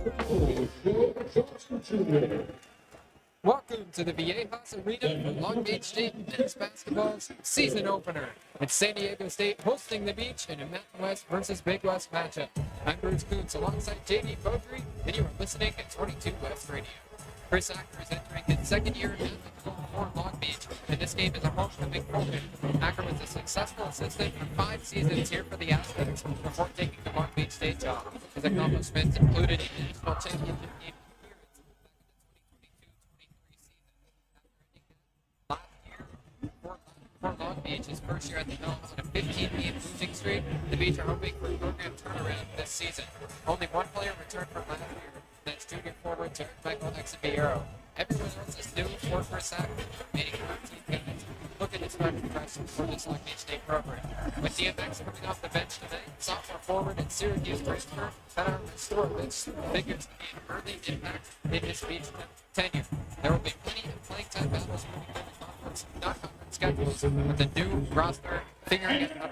Welcome to the Viejas Arena for Long Beach State men's basketball's season opener. It's San Diego State hosting the Beach in a Mountain West versus Big West matchup. I'm Bruce Kuntz alongside JayDe Beaudry, and you are listening to 22 West Radio. Chris Acker is entering his second year at for Long Beach, and this game is a homecoming focus. Acker was a successful assistant for 5 seasons here for the Aztecs before taking the Long Beach State job. His accomplishments included a national championship game for Long Beach, his first year at the helm on a 15-game losing streak. The Beach are hoping for a program turnaround this season. Only one player returned from last year. That's junior forward Jared Michael Exabiero. Everyone else is new for Chris Acker, meaning 13 guys looking to start progression for this Long Beach State program. With DMX coming off the bench tonight, sophomore forward and Syracuse transfer Petar Mastorovich figures to be an early impact in this Beach tenure. There will be plenty of playing time battles moving through the conference, not conference schedules, with the new roster figuring it out.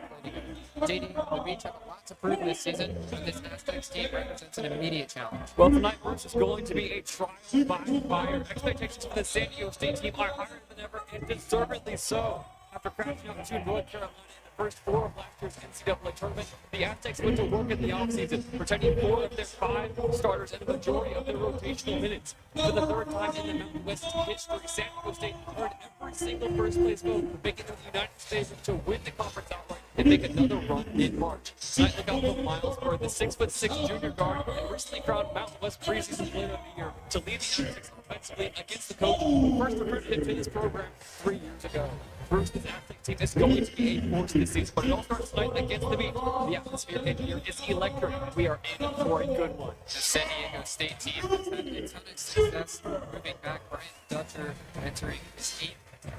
JayDe, the Beach have a lot to prove this season, but this Aztecs team represents an immediate challenge. Well, tonight is going to be a trial by fire. Expectations for the San Diego State team are higher than ever, and deservedly so. After crashing out to North Carolina in the first 4 of last year's NCAA tournament, the Aztecs went to work in the offseason, protecting 4 of their 5 starters and the majority of their rotational minutes. For the 3rd time in the Mountain West history, San Diego State earned every single first-place vote, making it the United States to win the conference outright and make another run in March. Tonight, look out for Miles for the 6'6" junior guard and recently crowned Mountain West preseason player of the year to lead the Aztecs offensively against the coach who first recruited him to this program 3 years ago. Bruce, this Aztec team is going to be a force this season, but it all starts tonight against the Beach. The atmosphere in here is electric. We are in for a good one. The San Diego State team has had a ton of success moving back. Brian Dutcher entering his team.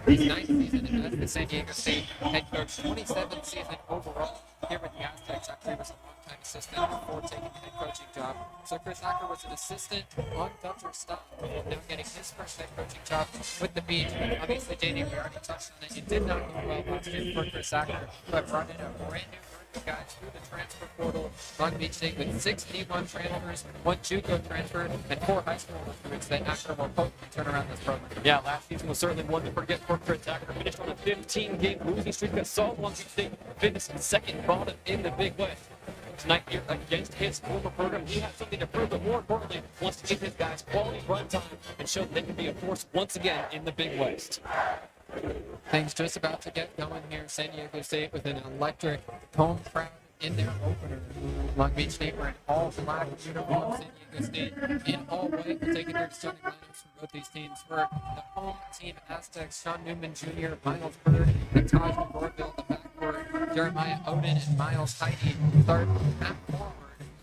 His 9th season as the San Diego State head coach, 27th season overall here with the Aztecs. After he was a long-time assistant before taking the head coaching job. So Chris Acker was an assistant on Dutcher's staff before now getting his first head coaching job with the Beach. Obviously, JayDe, we already touched on that. You did not go well last year for Chris Acker, but brought in a brand new group of guys through the transfer portal. Long Beach State with 6 D1 transfers, 1 JUCO transfer, and 4 high school recruits that Acker will hopefully turn around this program. Yeah, last season was certainly one to forget for Chris Acker. Finished on a 15-game losing streak that saw Long Beach State finish second bottom in the Big West. Tonight here against his former program, he has something to prove, but more importantly, wants to give his guys quality run time and show that they can be a force once again in the Big West. Things just about to get going here. San Diego State with an electric home crowd in their opener. Long Beach State were in all black uniforms. San Diego State in all white. We'll take it here to starting lineups for both these teams. For the home team, Aztecs, Sean Newman Jr., Miles Bird, and Taj McGorville, the backcourt, Jeremiah Oden and Miles Heide start half forward.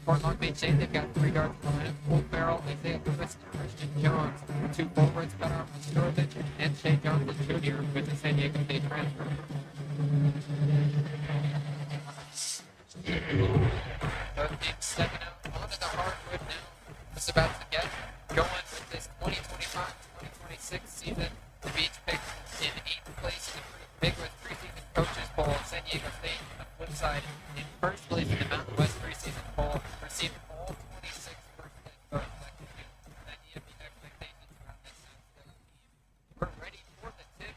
For Long Beach State, they've got 3 guards in the lineup: Will Farrell, Isaiah Lewis, and Christian Jones. 2 forwards, Petar Mastorovich and Shea Johnson Jr. with the San Diego State transfer. Both teams stepping out onto the hardwood now. Just about to get going with this 2025-2026 season. The Beach picked in 8th place in the Big West preseason coaches poll. San Diego State, on the flip side, in 1st place in the Mountain West preseason poll, received all 26 first-place votes. That could give an idea of the expectations around this Aztec team. We're ready for the tip.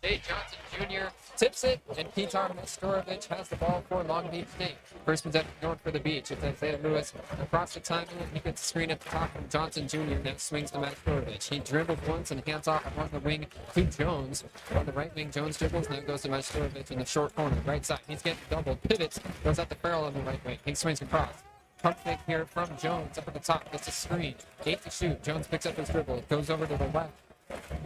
Shea Johnson Jr. tips it, and Petar Mastorovich has the ball for Long Beach State. First one's up north for the Beach. It's Isaiah Lewis across the timeline. He gets the screen at the top from Johnson Jr. Now swings to Mastorovich. He dribbles once and hands off along the wing to Jones. On the right wing, Jones dribbles. Now goes to Mastorovich in the short corner, right side. He's getting doubled. Pivots. Goes out the Farrell on the right wing. He swings across. Pump fake here from Jones up at the top. Gets a screen. 8 to shoot. Jones picks up his dribble. It goes over to the left.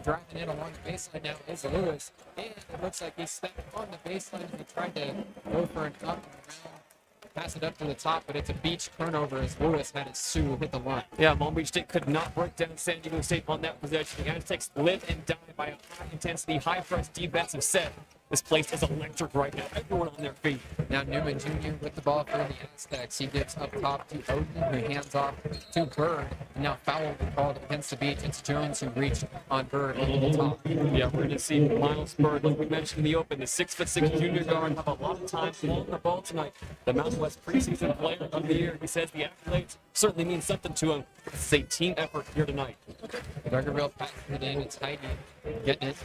Driving in along the baseline now is Lewis, and it looks like he stepped on the baseline and he tried to go for an up and around, pass it up to the top, but it's a Beach turnover as Lewis had his Sioux hit the line. Yeah, Long Beach State could not break down San Diego State on that possession. The Aztecs live and die by a high-intensity, high-press defensive set. This place is electric right now. Everyone on their feet. Now Newman Jr. with the ball for the Aztecs. He gets up top to Odin, who hands off to Bird. And now foul will be called against the Beach. It's Jones who reached on Bird over the top. Yeah, we're going to see Miles Bird, like we mentioned in the open, the 6'6" junior guard, have a lot of time on the ball tonight. The Mountain West preseason player of the year. He says the accolades certainly mean something to him. It's a team effort here tonight. Duggarville passes it in. It's Heidi getting it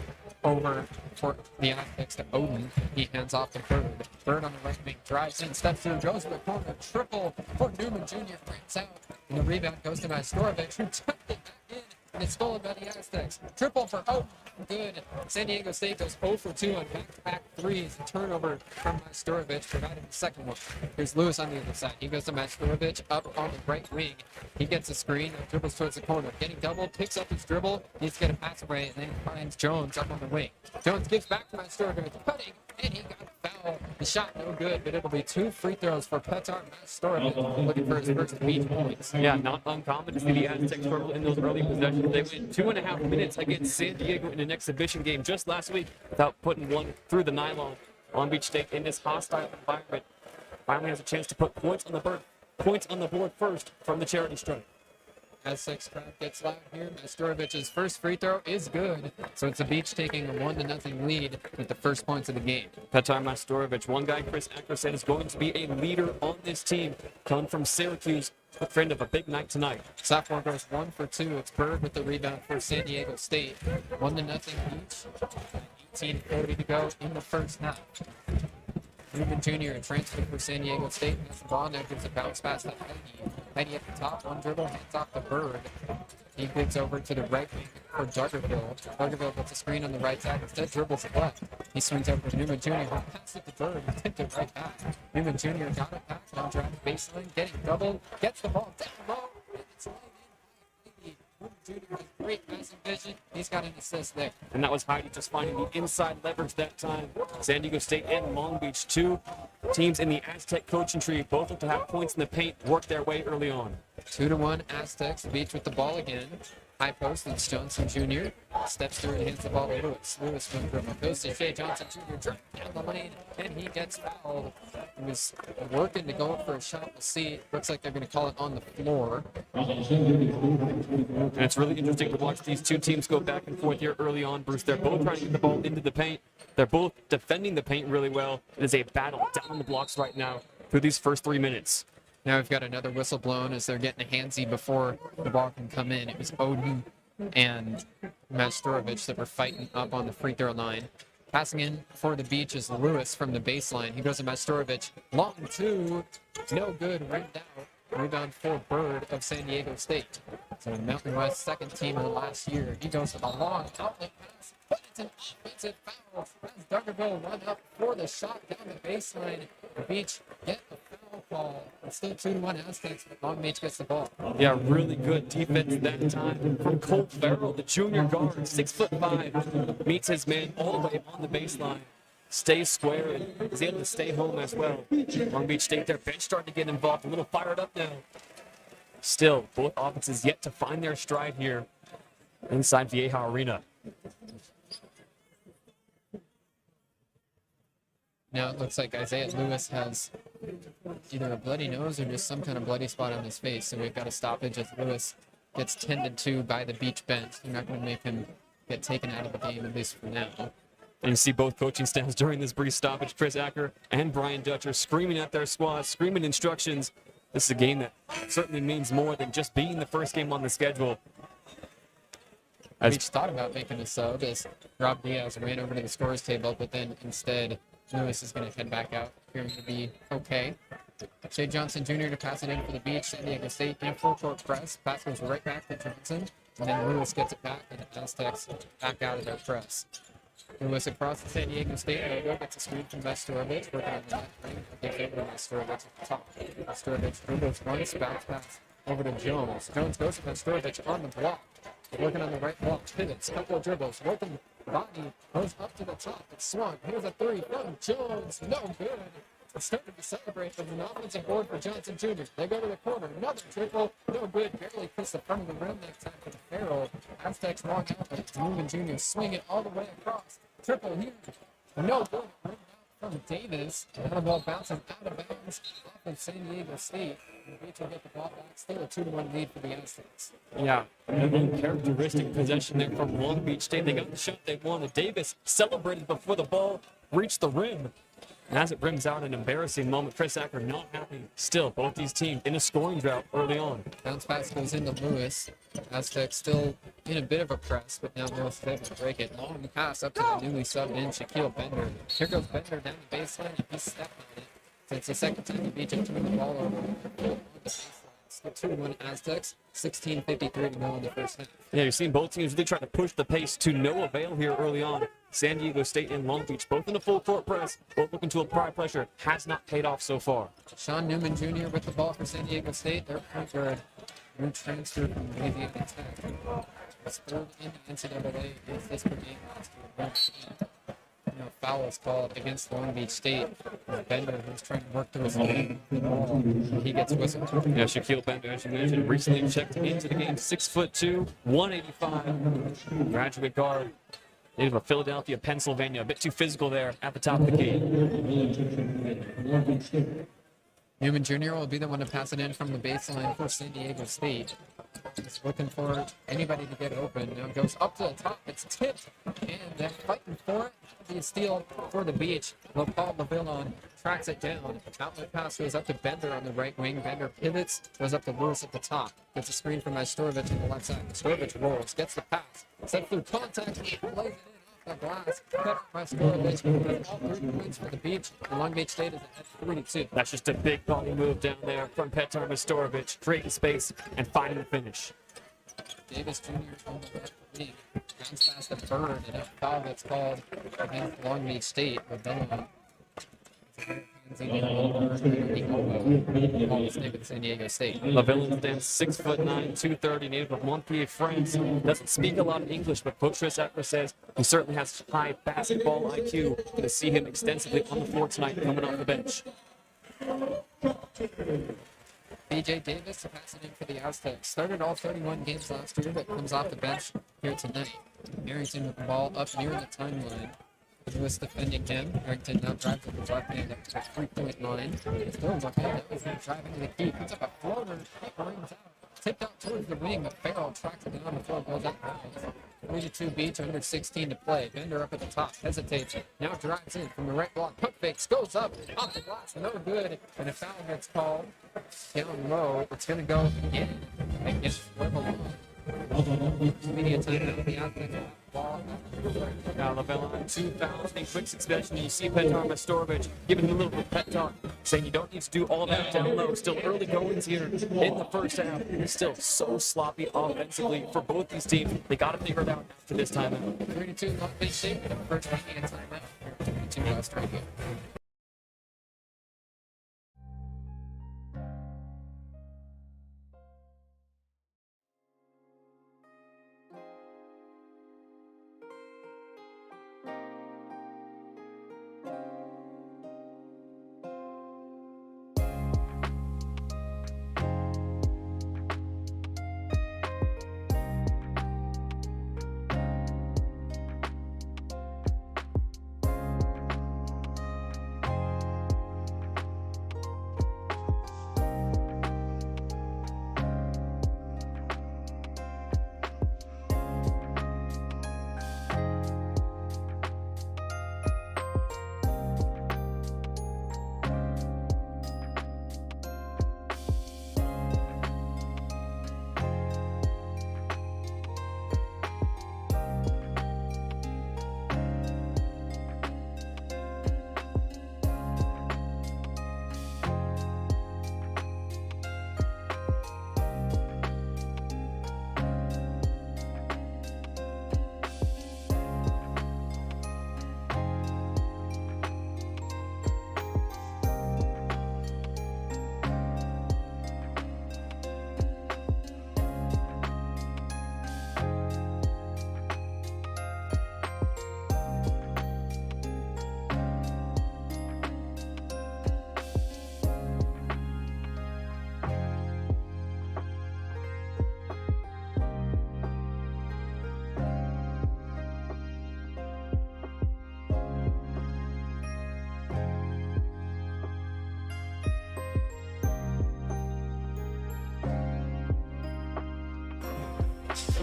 over for the Aztecs to Odin. He hands off to Bird. Bird on the right wing drives in, steps through, goes to the corner. Triple for Newman Jr. Brings out. And the rebound goes to Majstorovic, who tucked it back in. And it's stolen by the Aztecs. Triple for Odin. Good. San Diego State goes 0 for 2 on back-to-back threes. Turnover from Majstorovic, providing the second one. Here's Lewis on the other side. He goes to Majstorovic up on the right wing. He gets a screen and dribbles towards the corner. Getting double, picks up his dribble, needs to get a pass away, and then finds Jones up on the wing. Jones gives back to Majstorovic, cutting, and he got a foul. The shot no good, but it'll be 2 free throws for Petar Majstorovic, looking for his first Beach points. Yeah, not uncommon to see the Aztecs struggle in those early possessions. They went 2.5 minutes against San Diego in an exhibition game just last week without putting one through the nylon. Long Beach State in this hostile environment finally has a chance to put points on the board first from the charity strike. Aztecs crowd gets loud here. Mastorovic's first free throw is good, so it's the Beach taking a 1-0 lead with the first points of the game. Petar Majstorovic, one guy Chris Acker said is going to be a leader on this team, coming from Syracuse, a friend of a big night tonight. Sophomore goes 1 for 2. It's Bird with the rebound for San Diego State. 1-0 Beach. 18:40 to go in the first half. Newman Jr. transferred for San Diego State. Has the ball now, gives a bounce pass to Heidi. Heidi at the top, one dribble, hands off the Bird. He gives over to the right wing for Duggarville. Duggarville gets a screen on the right side. Instead, dribbles it left. He swings over to Newman Jr. who passes it to Bird and tipped it right back. Newman Jr. got it back, now drives baseline, getting doubled, gets the ball down low, and it's laid in by Heidi. Newman Jr. has great passing vision. He's got an assist there. And that was Heidi just finding the inside leverage that time. San Diego State and Long Beach, two teams in the Aztec coaching tree, both look to have points in the paint, work their way early on. 2-1 Aztecs. The Beach with the ball again. High post, it's Johnson Jr. Steps through and hands the ball to Lewis. Lewis from dribble. Goes to Shea Johnson Jr. Dribble down the lane, and he gets fouled. He was working to go up for a shot. We'll see. Looks like they're going to call it on the floor. And it's really interesting to watch these two teams go back and forth here early on, Bruce. They're both trying to get the ball into the paint. They're both defending the paint really well. It is a battle down the blocks right now through these first 3 minutes. Now we've got another whistle blown as they're getting a handsy before the ball can come in. It was Odin and Majstorovic that were fighting up on the free throw line. Passing in for the Beach is Lewis from the baseline. He goes to Majstorovic. Long two. No good. Ripped out. Rebound for Bird of San Diego State. So the Mountain West second team of the last year. He goes to the long outlet pass, but it's an offensive foul as Duggarville run up for the shot down the baseline. The Beach get a foul call. It's still 2-1 Aztecs, but Long Beach gets the ball. Yeah, really good defense that time from Colt Farrell, the junior guard, 6'5", meets his man all the way on the baseline. Stays square and is able to stay home as well. Long Beach State, their bench starting to get involved, a little fired up now. Still, both offenses yet to find their stride here inside Viejas Arena. Now it looks like Isaiah Lewis has either a bloody nose or just some kind of bloody spot on his face. So we've got a stoppage as Lewis gets tended to by the Beach bench. They're not going to make him get taken out of the game, at least for now. And you see both coaching staffs during this brief stoppage, Chris Acker and Brian Dutcher screaming at their squads, screaming instructions. This is a game that certainly means more than just being the first game on the schedule. Beach thought about making a sub as Rob Diaz ran over to the scorer's table, but then instead Lewis is going to head back out, appearing to be okay. Shea Johnson Jr. to pass it in for the Beach. San Diego State in full court press. Pass goes right back to Johnson, and then Lewis gets it back, and the Aztecs back out of their press. Lewis across the San Diego State logo gets a screen from Majstorovic, working on the left wing. Gives over to Majstorovic at the top. Majstorovic dribbles once, bounce pass over to Jones. Jones goes to Majstorovic on the block. Working on the right block, pivots, couple of dribbles, working body, goes up to the top. It's swung. Here's a three from Jones. No good. It's starting to celebrate with an offensive board for Johnson Jr. They go to the corner. Another triple. No good. Barely hits the front of the rim that time for the Farrell. Aztecs long out, but it's Newman Jr. swing it all the way across. Triple here. No good from Davis. Now the ball bounces out of bounds off of San Diego State. The Beach will get the ball back. Still a 2-1 lead for the Aztecs. Yeah, an uncharacteristic possession there from Long Beach State. They got the shot they wanted. Davis celebrated before the ball reached the rim. And as it rims out, an embarrassing moment. Chris Acker not happy. Still, both these teams in a scoring drought early on. Bounce pass goes into Lewis. Aztecs still in a bit of a press, but now Lewis is able to break it. Long pass up to the newly subbed in Shaquille Bender. Here goes Bender down the baseline, and he's stepping on it. So it's the second time the Beach have turned the ball over on the baseline. Still 2-1 Aztecs, 16:53 to go in the first half. Yeah, you're seeing both teams really trying to push the pace to no avail here early on. San Diego State and Long Beach, both in a full court press, both looking to apply pressure. Has not paid off so far. Sean Newman Jr. with the ball for San Diego State. Their point guard, new transfer from Louisiana Tech. Was third in the NCAA against this game last year. Foul is called against Long Beach State. Bender, who's trying to work through his lane, he gets whistled. Yeah, Shaquille Bender, as you mentioned, recently checked into the game. 6'2", 185, graduate guard. Native of Philadelphia, Pennsylvania. A bit too physical there at the top of the key. Newman Jr. will be the one to pass it in from the baseline for San Diego State. He's looking for anybody to get open. Now it goes up to the top. It's tipped, and they're fighting for it. The steal for the Beach. Paul LaVillon tracks it down. Outlet pass goes up to Bender on the right wing. Bender pivots, goes up to Lewis at the top. Gets a screen from Majstorovic on the left side. Majstorovic rolls, gets the pass. Set through contact, lays it in off the glass. Cut Majstorovic. All 3 points for the Beach. And Long Beach State is at 3-2. That's just a big body move down there from Petar Majstorovic, creating space and finding the finish. Davis Jr. on the left wing. Bounce past the Bird, and a foul that's called against Long Beach State. But then San Diego State. LaVillon stands 6'9", 230, native of Montpellier, France. Doesn't speak a lot of English, but Coach Chris Acker says he certainly has high basketball IQ. Going to see him extensively on the floor tonight, coming off the bench. BJ Davis to pass it in for the Aztecs. Started all 31 games last year, but comes off the bench here tonight. Harrington with the ball up near the timeline. Lewis defending him. Harrington now drives with his left hand up to the 3-point line. Still left hand that was driving to the key. Puts up a floater. It rings out. Tipped out towards the wing, but Farrell tracks it down before it goes out. 32 Beach, under 16 to play. Bender up at the top, hesitates. Now drives in from the right block. Pump fakes, goes up, off the glass, no good. And a foul gets called down low. It's going to go again against Level. Media time. The Aztecs ball. Now LaVillon, 2 fouls in quick succession. You see Petar Majstorovic giving him a little bit of pep talk, saying you don't need to do all that down low. Still early goings here in the first half. It's still so sloppy offensively for both these teams. They got to figure it out after this timeout. 32 Long Beach State for the first media timeout. 32 last right here.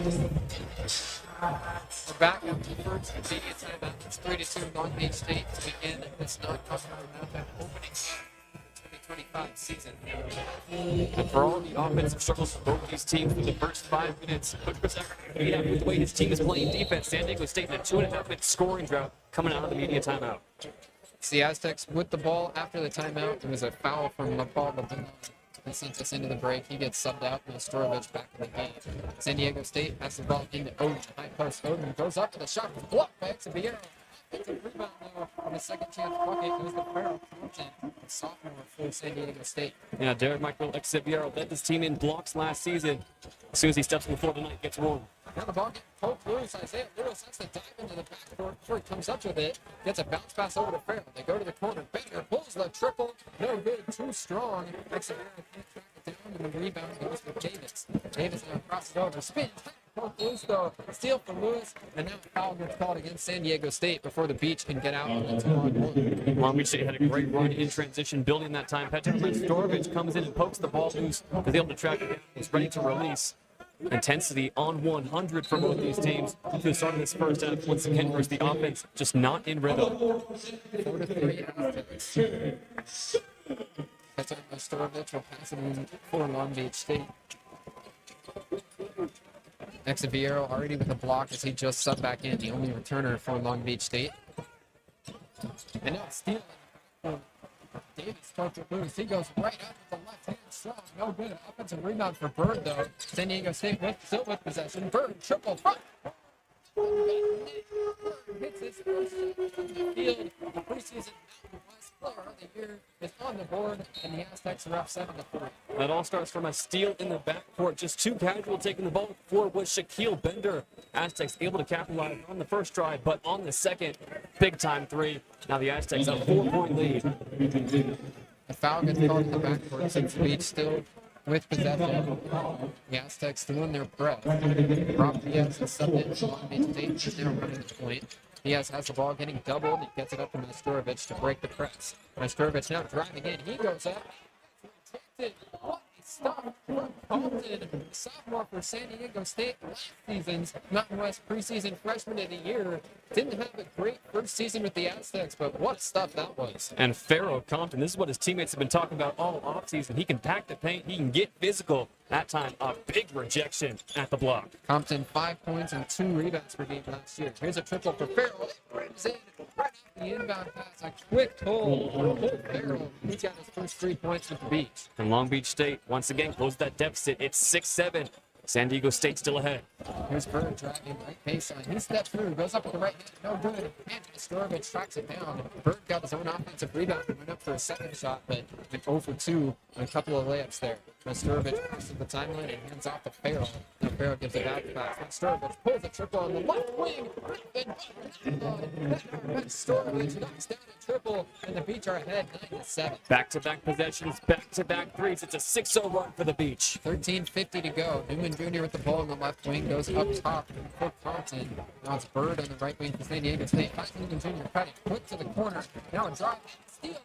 We're back after the first immediate timeout. It's 3-2 Long Beach State to begin this non-conference matchup opening 2025 season. And for all the offensive struggles for both these teams through the first 5 minutes, Coach Chris Acker, with the way his team is playing defense, San Diego State in a 2.5-minute scoring drought coming out of the media timeout. It's the Aztecs with the ball after the timeout. There was a foul from Paul Medina. That sent us into the break. He gets subbed out, and Storovich back in the game. San Diego State has the ball into Odin. High post. Odin goes up to the shot. Blocked by Xavier. It's a rebound now on the second chance bucket. It was the Farrell Compton, a sophomore for San Diego State. Yeah, Derek Michael Xavier led this team in blocks last season. As soon as he steps on the floor tonight, gets warm. Now the ball gets poked loose. Isaiah Lewis has to dive into the backcourt before he comes up with it. Gets a bounce pass over to Farrell. They go to the corner. Bender pulls the triple. No good. Too strong. Xavier can't track it down, and the rebound goes with Davis. Davis now crosses over. Spins. Poked loose though. Steal from Lewis. And now a foul gets called against San Diego State before the Beach can get out on the 2-on-1. Long Beach State had a great run in transition, building that time. Petar Storovich comes in and pokes the ball loose. Is able to track it down. He's ready to release. Intensity on 100 for both these teams to the start of this first half. Once again, versus the offense just not in rhythm. 4-3 Aztecs. Petar Storovich will pass it in for Long Beach State. Xavier already with a block as he just subbed back in, the only returner for Long Beach State. And now it's stealing. Davis towards it loose. He goes right up with the left hand strong. No good. Offensive rebound for Bird though. San Diego State still with possession. Bird triple front. Bird hits his first shot from the field. The preseason Mountain West player of the year is on the board, and the Aztecs are up 7-3. That all starts from a steal in the backcourt. Just too casual taking the ball forward was Shaquille Bender. Aztecs able to capitalize on the first try, but on the second, big time three. Now the Aztecs have a 4-point lead. The foul gets called in the backcourt since Beach still with possession. The Aztecs still in their press. Rob Diaz is subbed in from Long Beach State. He's now running the point. Diaz has the ball getting doubled. He gets it up to Mastorovich to break the press. Mastorovich now driving in. He goes up. What a stop from Compton, sophomore for San Diego State. Last season's Mountain West preseason freshman of the year. Didn't have a great first season with the Aztecs, but what stuff that was. And Farrell Compton, this is what his teammates have been talking about all offseason. He can pack the paint. He can get physical. That time, a big rejection at the block. Compton, 5 points and 2 rebounds per game last year. Here's a triple for Farrell. It brings in right off the inbound pass. A quick pull for Farrell. He's got his first 3 points with the Beach. And Long Beach State, once again, closed that deficit. It's 6-7. San Diego State still ahead. Here's Bird driving right baseline. He steps through, goes up with the right hand, no good. Anthony Storovich tracks it down. Bird got his own offensive rebound and went up for a second shot, but went 0 for 2 on a couple of layups there. Storovich crosses the timeline and hands off to Farrell. Now Farrell gives it out pass. Storovich pulls a triple on the left wing. And Storovich knocks down a triple, and the Beach are ahead 9-7. Back-to-back possessions, back-to-back threes. It's a 6-0 run for the Beach. 13:50 to go. Newman Jr. with the ball on the left wing goes up top for Compton. Now it's Bird on the right wing for San Diego State. Newman Jr. cutting quick to the corner. Now a drive, steal.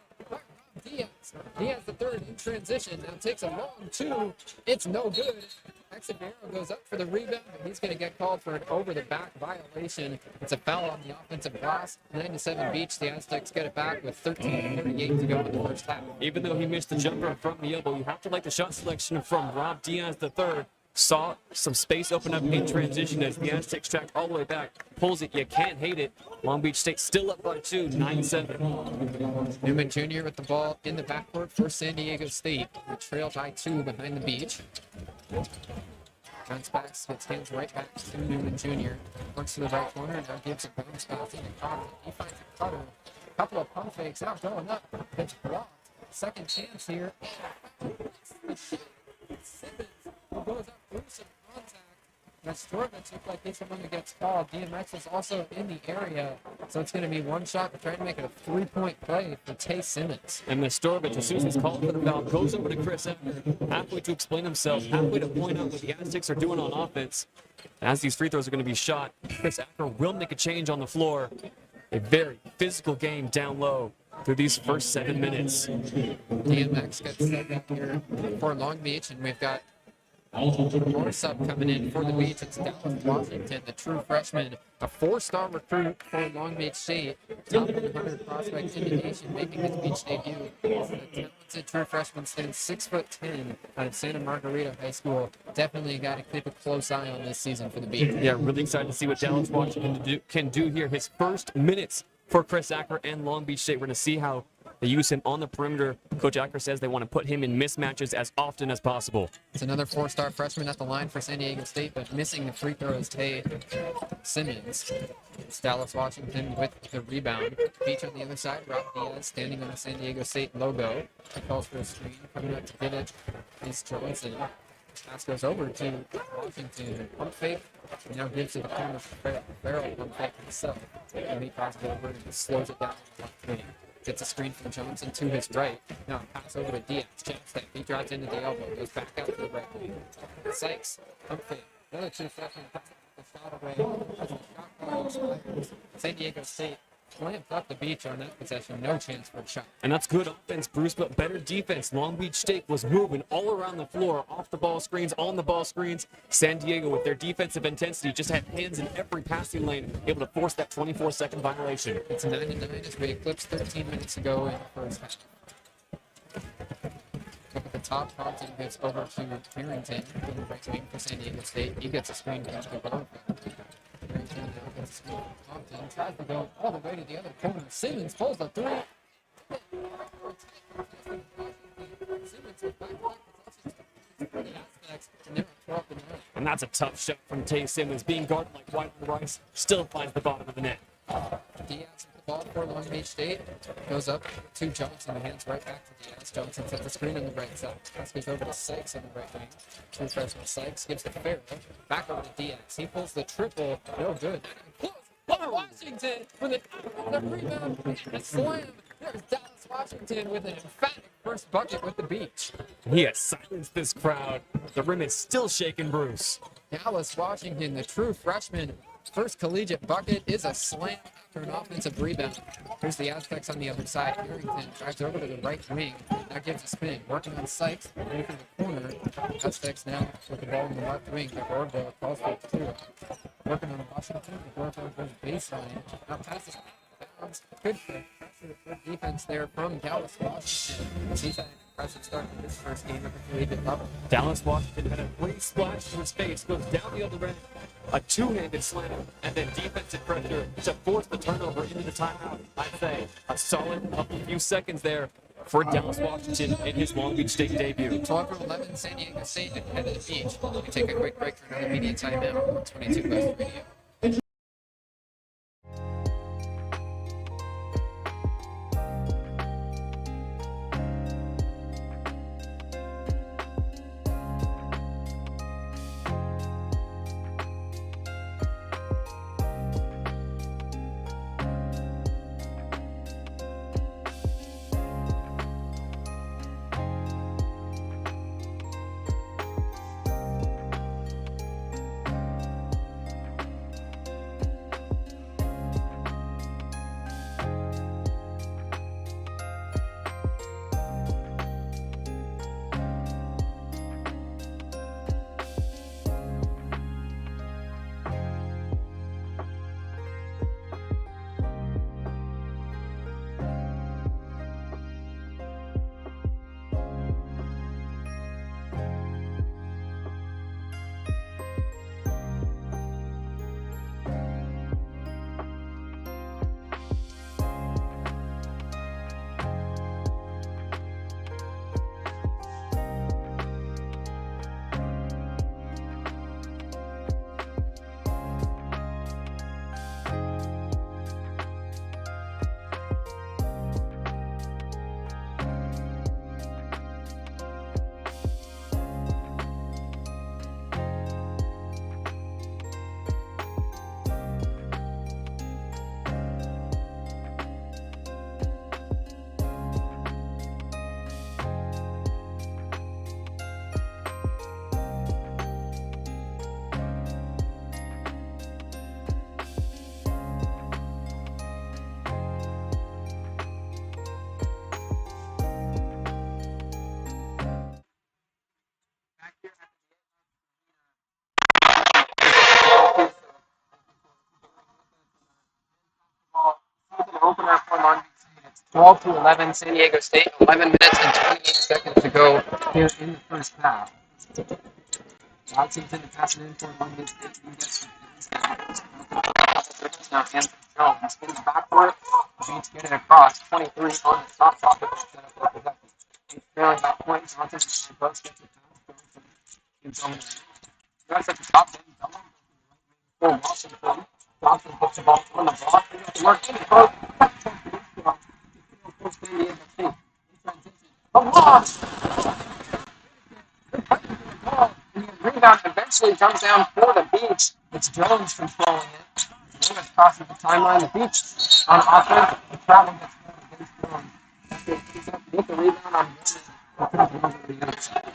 Diaz. Diaz the third in transition. Now takes a long 2. It's no good. Xavier goes up for the rebound, but he's going to get called for an over-the-back violation. It's a foul on the offensive glass. 9-7 Beach. The Aztecs get it back with 13:38 to go in the first half. Even though he missed the jumper from the elbow, you have to like the shot selection from Rob Diaz III. Saw some space open up in transition as the Aztecs track all the way back. Pulls it. You can't hate it. Long Beach State still up by 2, 9-7. Newman Jr. with the ball in the backcourt for San Diego State. We trail by 2 behind the Beach. Bounce back, gets hands right back to Newman Jr. Works to the right corner, now gives a bounce pass into Carter. He finds a cutter. A couple of pump fakes, now going up. It's blocked. Second chance here. Simmons, who goes up through some contact. Storovich looks like he's the one that gets called. DMX is also in the area, so it's going to be one shot. We're trying to make it a 3-point play for Tay Simmons. And Storovich, as soon as he's called for the foul, goes over to Chris Ecker, halfway to explain himself, halfway to point out what the Aztecs are doing on offense. As these free throws are going to be shot, Chris Ecker will make a change on the floor. A very physical game down low through these first 7 minutes. DMX gets set up here for Long Beach, and we've got More sub coming in for the Beach. It's Dallas Washington, the true freshman, a 4-star recruit for Long Beach State. Top 100 prospect in the nation, making his Beach debut. The talented true freshman stands 6'10" out of Santa Margarita High School. Definitely a guy to keep a close eye on this season for the Beach. Yeah, really excited to see what Dallas Washington can do here. His first minutes for Chris Acker and Long Beach State. We're going to see how they use him on the perimeter. Coach Acker says they want to put him in mismatches as often as possible. It's another 4-star freshman at the line for San Diego State, but missing the free throws, Tay Simmons. It's Dallas Washington with the rebound. Beach on the other side, Rob Diaz standing on the San Diego State logo. He calls for a screen. Coming up to get it is Johnson. Pass goes over to Washington. Pump fake. Now gives it the corner for Farrell. Pump fake himself. And he passes it over and slows it down to the left wing. Gets a screen from Johnson to his right. Now pass over to Diaz. Jump step. He drives into the elbow. Goes back out to the right wing. Sykes. Pump fake. Another two freshman. The shot away. As the shot clock expires. San Diego State clamped up the Beach on that possession. No chance for a shot. And that's good offense, Bruce, but better defense. Long Beach State was moving all around the floor, off the ball screens, on the ball screens. San Diego, with their defensive intensity, just had hands in every passing lane, able to force that 24-second violation. It's 9-9 as we eclipsed 13 minutes ago in the first half. Look at the top. Compton gets over to Harrington on the right wing for San Diego State. He gets a screen from Harrington now gets a screen from Compton. Tries to go all the way to the other corner. Simmons pulls the three. Simmons with back-to-back possessions for the Aztecs, and they're at 12-9. And that's a tough shot from Tay Simmons. Being guarded like Wyman Rice, still finds the bottom of the net. Diaz with the ball for Long Beach State. Goes up to Johnson. The hands right back to Diaz. Johnson sets the screen on the right side. Pass goes over to Sykes on the right wing. True freshman Sykes gives to Farrell. Back over to Diaz. He pulls the triple. No good. Close. Washington with a rebound and a slam. There's Dallas Washington with an emphatic first bucket with the Beach. He has silenced this crowd. The rim is still shaking, Bruce. Dallas Washington, the true freshman, first collegiate bucket is a slam after an offensive rebound. Here's the Aztecs on the other side. Harrington drives over to the right wing. Now gives a spin. Working on Sykes. Away from the corner. Aztecs now with the ball in the left wing. The Gorbo calls for it too. Working on Washington. The Gorbo goes baseline. Now passes out of bounds. Good pressure. Good defense there from Dallas Washington. He's had an impressive start to this first game at the collegiate level. Dallas Washington had a great splash to his face, goes down the other end, a two-handed slam, and then defensive pressure to force the turnover into the timeout. I'd say a solid couple few seconds there for Dallas Washington in his Long Beach State debut. 12-11, San Diego State ahead of the Beach. We take a quick break for another media timeout on 22 West Radio. 12-11 San Diego State. 11 minutes and 28 seconds to go here in the first half. Washington passing in for Long Beach State. He gets now Anthony Jones in the backcourt. Beach getting across. 23 on the shot clock. He's trailing that point. Johnson both gets it down. That's at the top. For Washington. Johnson puts the ball on the block. He gets to work in the post. Come on! Rebound eventually comes down for the Beach. It's Jones controlling it. Lewis crosses the timeline. The Beach on offense. The travel gets against Jones. He's up with the rebound on the other side.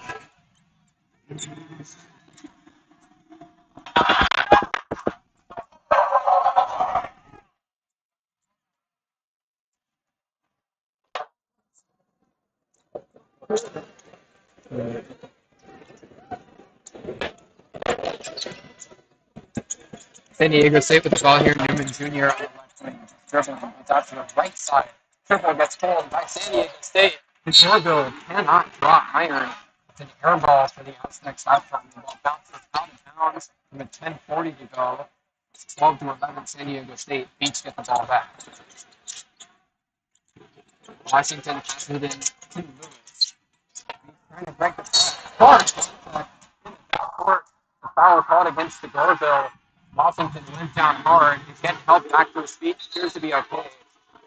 San Diego State with the ball here. Newman Jr. on the left wing. Dribbling. It's out to the right side. Triple gets pulled by San Diego State. Orville cannot draw iron. It's an air ball for the next outcome. The ball bounces out of bounds with 10:40 to go. It's 12-11 San Diego State. Beach get the ball back. Washington passes it in to Lewis. He's trying to break the court. The foul called against the Gorville. Washington went down hard. He's getting help back to his feet. Appears to be okay.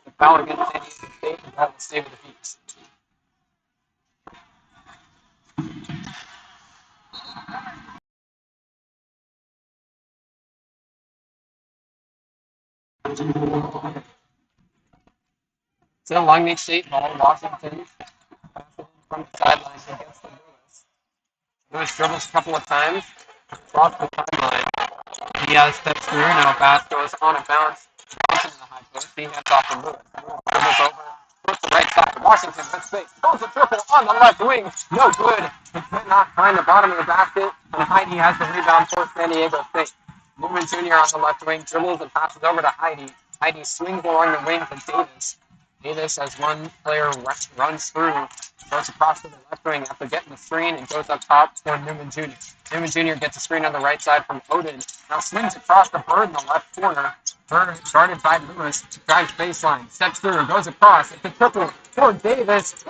The foul against San Diego State and that will stay with the Beats. Still Long Beach State ball. Washington from the sideline against the Lewis. Lewis dribbles a couple of times. Across the timeline. He has steps through. Now pass goes on a bounce. Johnson in the high post. He heads off the Lewis. Dribbles over. Puts the right side to Washington. Good space. Throws a triple on the left wing. No good. He could not find the bottom of the basket. And Heidi has the rebound for San Diego State. Newman Jr. on the left wing. Dribbles and passes over to Heidi. Heidi swings along the wing to Davis. Davis, as one player runs through, goes across to the left wing after getting the screen and goes up top for Newman Jr. Newman Jr. gets a screen on the right side from Odin. Now swings across the Bird in the left corner. Bird guarded by Lewis. Drives baseline. Steps through. Goes across. It's a triple for Davis.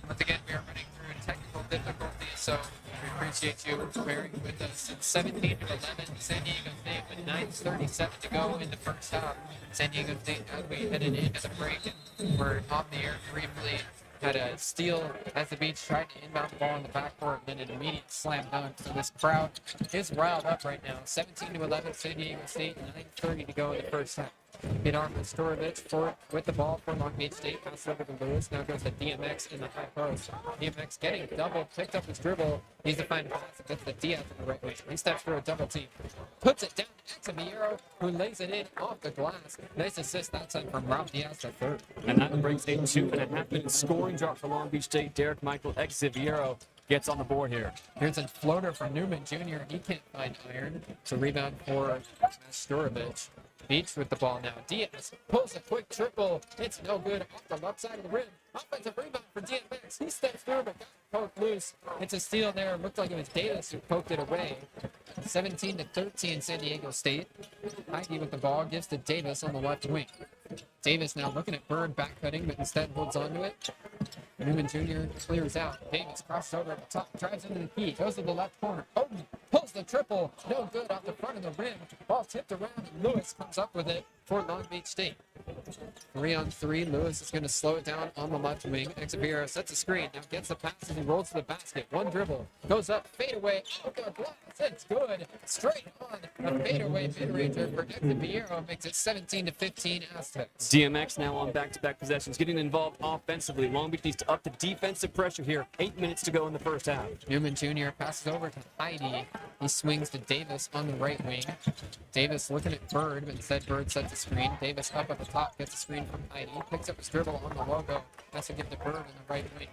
Once again, we are running through technical difficulties, so we appreciate you bearing with us. It's 17-11, San Diego State with 9:37 to go in the first half. San Diego State, as we headed into the break, and we're on the air briefly, had a steal as the Beach tried to inbound the ball in the backcourt, and then an immediate slam dunk. So this crowd is riled up right now. 17-11, San Diego State, 9:30 to go in the first half. Bidar Mastorovich with the ball for Long Beach State. Pass over to Lewis. Now goes to DMX in the high post. DMX getting double, picked up his dribble. He's to find a pass against the Diaz in the right wing. He steps for a double team. Puts it down to Viero, who lays it in off the glass. Nice assist that time from Rob Diaz at third. And that brings a 2.5-minute scoring drought for Long Beach State. Derek Michael Xaviero gets on the board here. Here's a floater from Newman Jr. He can't find iron. It's a rebound for Mastorovich. Beach with the ball now. Diaz pulls a quick triple. It's no good off the left side of the rim. Offensive rebound for DMX. He steps through but got poked loose. It's a steal there. It looked like it was Davis who poked it away. 17-13 San Diego State. Heidi with the ball gives to Davis on the left wing. Davis now looking at Bird back cutting, but instead holds on to it. Newman Jr. clears out. Davis crosses over at the top, drives into the key, goes to the left corner. Oden pulls the triple, no good off the front of the rim. Ball tipped around, and Lewis comes up with it for Long Beach State. 3-on-3, Lewis is going to slow it down on the left wing. Exabiero sets a screen, now gets the pass as he rolls to the basket. One dribble, goes up, fade away, out the glass, it's good. Straight on, a fadeaway mid-ranger for Exabiero makes it 17-15 Aztecs. DMX now on back-to-back possessions, getting involved offensively. Long Beach needs to up the defensive pressure here. 8 minutes to go in the first half. Newman Jr. passes over to Heidi. He swings to Davis on the right wing. Davis looking at Bird, but instead Bird sets a screen. Davis up at the top, gets a screen from Heidi. Picks up his dribble on the logo. Has to give to Bird on the right wing.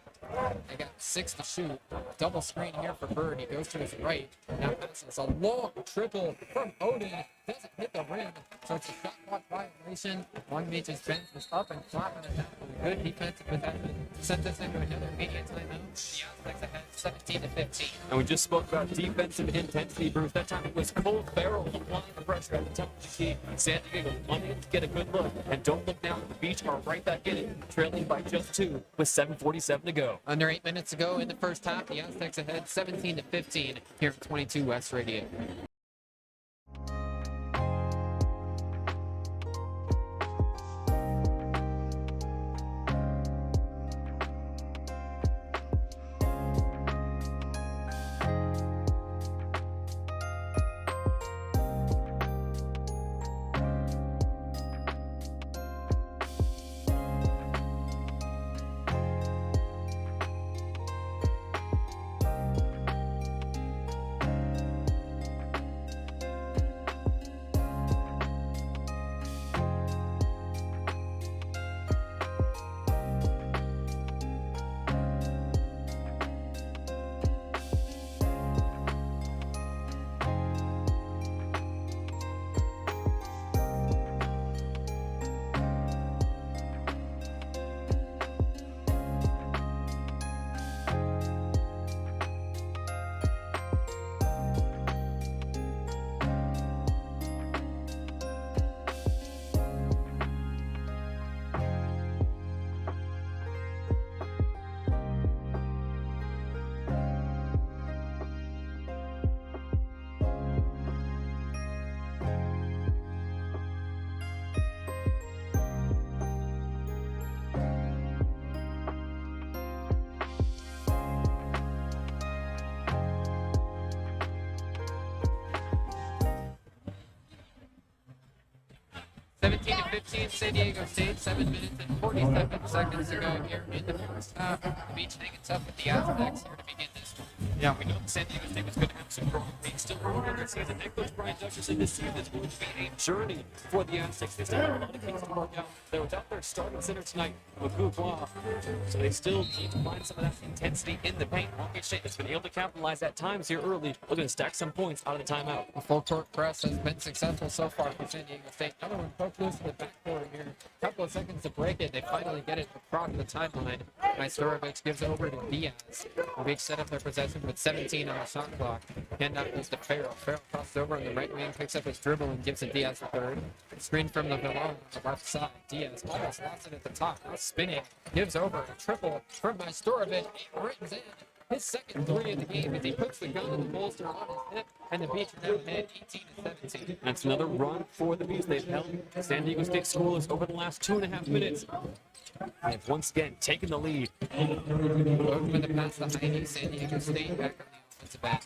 They got 6 to shoot. Double screen here for Bird. He goes to his right. Now passes a long triple from Odin. Doesn't hit the rim, so it's a shot clock violation. Long Beach's bench was up and flat on attack with a good defensive possession. Sent this into another immediate timeout. The Aztecs ahead 17-15. And we just spoke about defensive intensity, Bruce. That time it was Cole Farrell applying the pressure at the top of the key. San Diego wanting to get a good look. And don't look now, the Beach are right back in it, trailing by just 2 with 7:47 to go. Under 8 minutes to go in the first half, the Aztecs ahead 17-15 here at 22 West Radio. San Diego State, 7 minutes and 47 seconds to go here in the first half. The Beach hanging tough with the Aztecs here to begin this one. Yeah, we know that San Diego State was going to have some growing pains still early in the season. Head coach Brian Dutcher said this season is going to be a journey for the Aztecs. They still have a lot of things to work out. They're without their starting center tonight with Gougois, so they still need to find some of that intensity in the paint. Long Beach State has been able to capitalize at times here early, looking to stack some points out of the timeout. The full court press has been successful so far for San Diego State. Another one poked loose in the backcourt here. A couple of seconds to break it. They finally get it across the timeline. Majstorovic gives it over to Diaz. The Beach set up their possession with 17 on the shot clock. Handout goes to Farrell. Farrell crosses over on the right wing, picks up his dribble and gives it Diaz the third. Screen from the Villon on the left side. Diaz almost lost it at the top. Now spinning. Gives over a triple from Majstorovic. Brings in his second 3 of the game as he puts the gun in the bolster on his hip, and the Beach are now ahead 18-17. That's another run for the Beach. They've held San Diego State scoreless over the last 2.5 minutes. They've once again taken the lead. Open with the pass to Heidi. San Diego State back on the offensive end.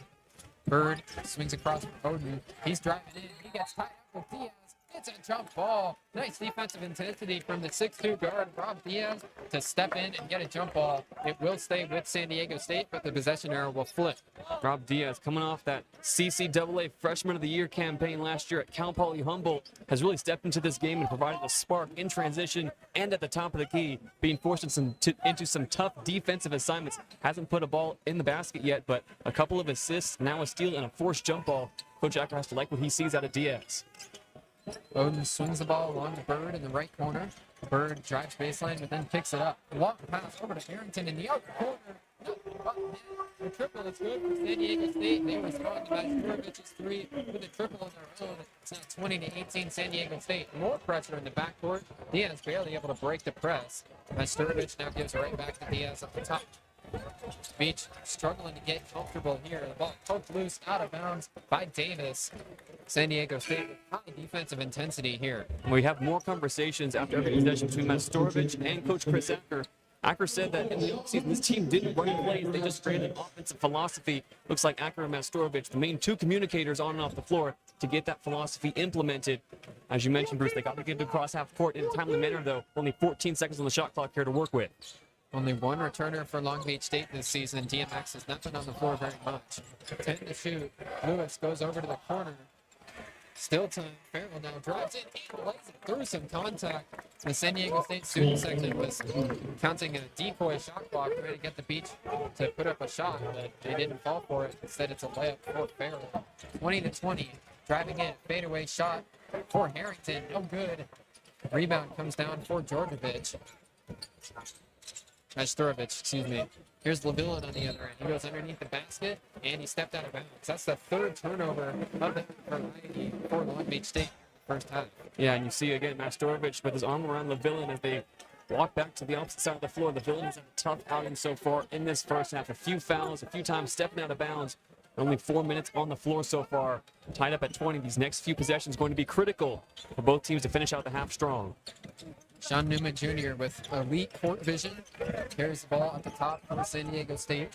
Bird swings across for Odin. He's driving in. He gets tied up with Diaz. It's a jump ball. Nice defensive intensity from the 6'2 guard, Rob Diaz, to step in and get a jump ball. It will stay with San Diego State, but the possession arrow will flip. Rob Diaz, coming off that CCAA Freshman of the Year campaign last year at Cal Poly Humboldt, has really stepped into this game and provided a spark in transition and at the top of the key, being forced into some tough defensive assignments. Hasn't put a ball in the basket yet, but a couple of assists, now a steal, and a forced jump ball. Coach Acker has to like what he sees out of Diaz. Bowden swings the ball along to Bird in the right corner. Bird drives baseline, but then picks it up. Long pass over to Harrington in the other corner. The triple is good for San Diego State. They respond to Majstorovich's three with a triple on their own. It's now 20-18 San Diego State. More pressure in the backcourt. Diaz barely able to break the press. Majstorovic now gives it right back to Diaz at the top. Beach struggling to get comfortable here. The ball poked loose, out of bounds by Davis. San Diego State with high defensive intensity here. We have more conversations after every possession between Majstorovic and Coach Chris Acker. Acker said that in the offseason, this team didn't run plays. They just created an offensive philosophy. Looks like Acker and Majstorovic, the main two communicators on and off the floor, to get that philosophy implemented. As you mentioned, Bruce, they got to get it across half court in a timely manner, though. Only 14 seconds on the shot clock here to work with. Only one returner for Long Beach State this season. DMX has not been on the floor very much. 10 to shoot. Lewis goes over to the corner. Still time. Farrell now drives in. He lays it through some contact. The San Diego State student section was counting a decoy shot clock, trying to get the Beach to put up a shot, but they didn't fall for it. Instead, it's a layup for Farrell. 20-20. Driving in. Fadeaway shot for Harrington. No good. Rebound comes down for Georgievich. Majstorovic, excuse me. Here's Levillan on the other end. He goes underneath the basket, and he stepped out of bounds. That's the third turnover of the variety for Long Beach State first half. Yeah, and you see again Majstorovic with his arm around Levillan as they walk back to the opposite side of the floor. Levillan has had a tough outing so far in this first half. A few fouls, a few times stepping out of bounds. Only 4 minutes on the floor so far. Tied up at 20. These next few possessions going to be critical for both teams to finish out the half strong. Sean Newman Jr. with elite court vision carries the ball at the top for San Diego State.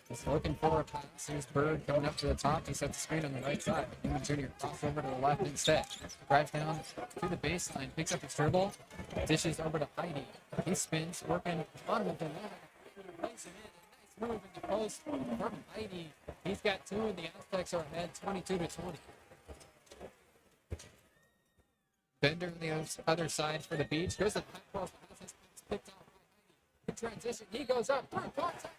He's looking for a pass. Here's Bird coming up to the top. He sets the screen on the right side. Newman Jr. crosses over to the left instead. Drives down to the baseline, picks up his dribble, dishes over to Heidi. He spins, working on the dilemma. Lays it in. A nice move in the post from Heidi. He's got two, and the Aztecs are ahead 22-20. Bender on the other side for the Beach. Goes to the back post. Has his pass picked out by Heidi. In transition, he goes up. Through contact.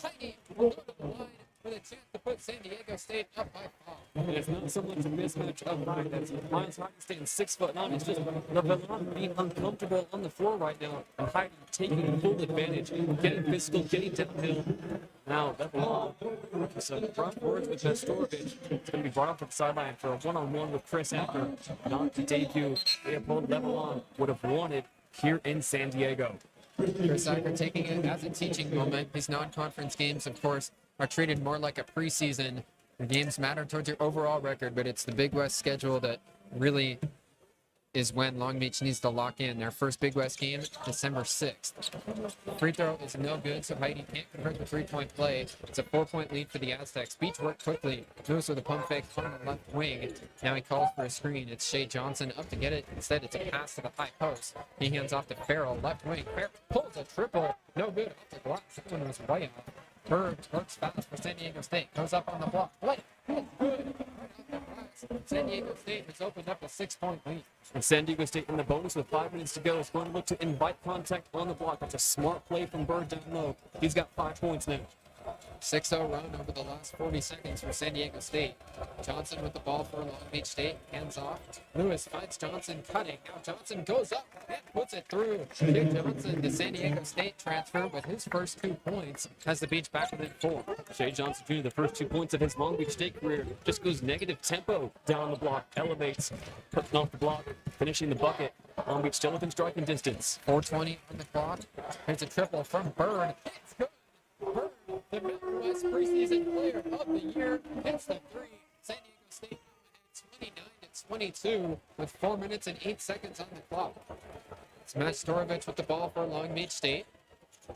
Heidi will go to the line with a chance to put San Diego State up by 5. And it's not so much a mismatch of height. That's Miles Harden staying 6 foot long. It's just Levillan being uncomfortable on the floor right now. And Heidi taking full advantage, getting physical, getting downhill. Now, Levillan, some rough words with Majstorovic. It's going to be brought up to the sideline for a one-on-one with Chris Acker. Not the debut Leopold Levillan would have wanted here in San Diego. Chris Acker taking it as a teaching moment. These non-conference games, of course, are treated more like a preseason. The games matter towards your overall record, but it's the Big West schedule that really is when Long Beach needs to lock in. Their first Big West game, December 6th. Free throw is no good, so Heidi can't convert the three-point play. It's a 4-point lead for the Aztecs. Beach work quickly. Moves with a pump fake on the left wing. Now he calls for a screen. It's Shea Johnson up to get it. Instead, it's a pass to the high post. He hands off to Farrell, left wing. Farrell pulls a triple. No good. Off the glass. That one was way off. Bird works fast for San Diego State. Goes up on the block. Play. Good. San Diego State has opened up a 6-point lead. And San Diego State in the bonus with 5 minutes to go is going to look to invite contact on the block. That's a smart play from Bird down low. He's got 5 points now. 6-0 run over the last 40 seconds for San Diego State. Johnson with the ball for Long Beach State. Hands off. Lewis finds Johnson cutting. Now Johnson goes up and puts it through. Jake Johnson, the San Diego State transfer with his first 2 points, has the Beach back within 4. Shea Johnson Jr., the first 2 points of his Long Beach State career, just goes negative tempo down the block, elevates, putting off the block, finishing the bucket. Long Beach still within striking distance. 4:20 on the clock. Here's a triple from Bird. It's good. Bird, the Mountain West preseason player of the year, hits the three. San Diego State now at 29-22 with 4 minutes and 8 seconds on the clock. It's Majstorovic with the ball for Long Beach State.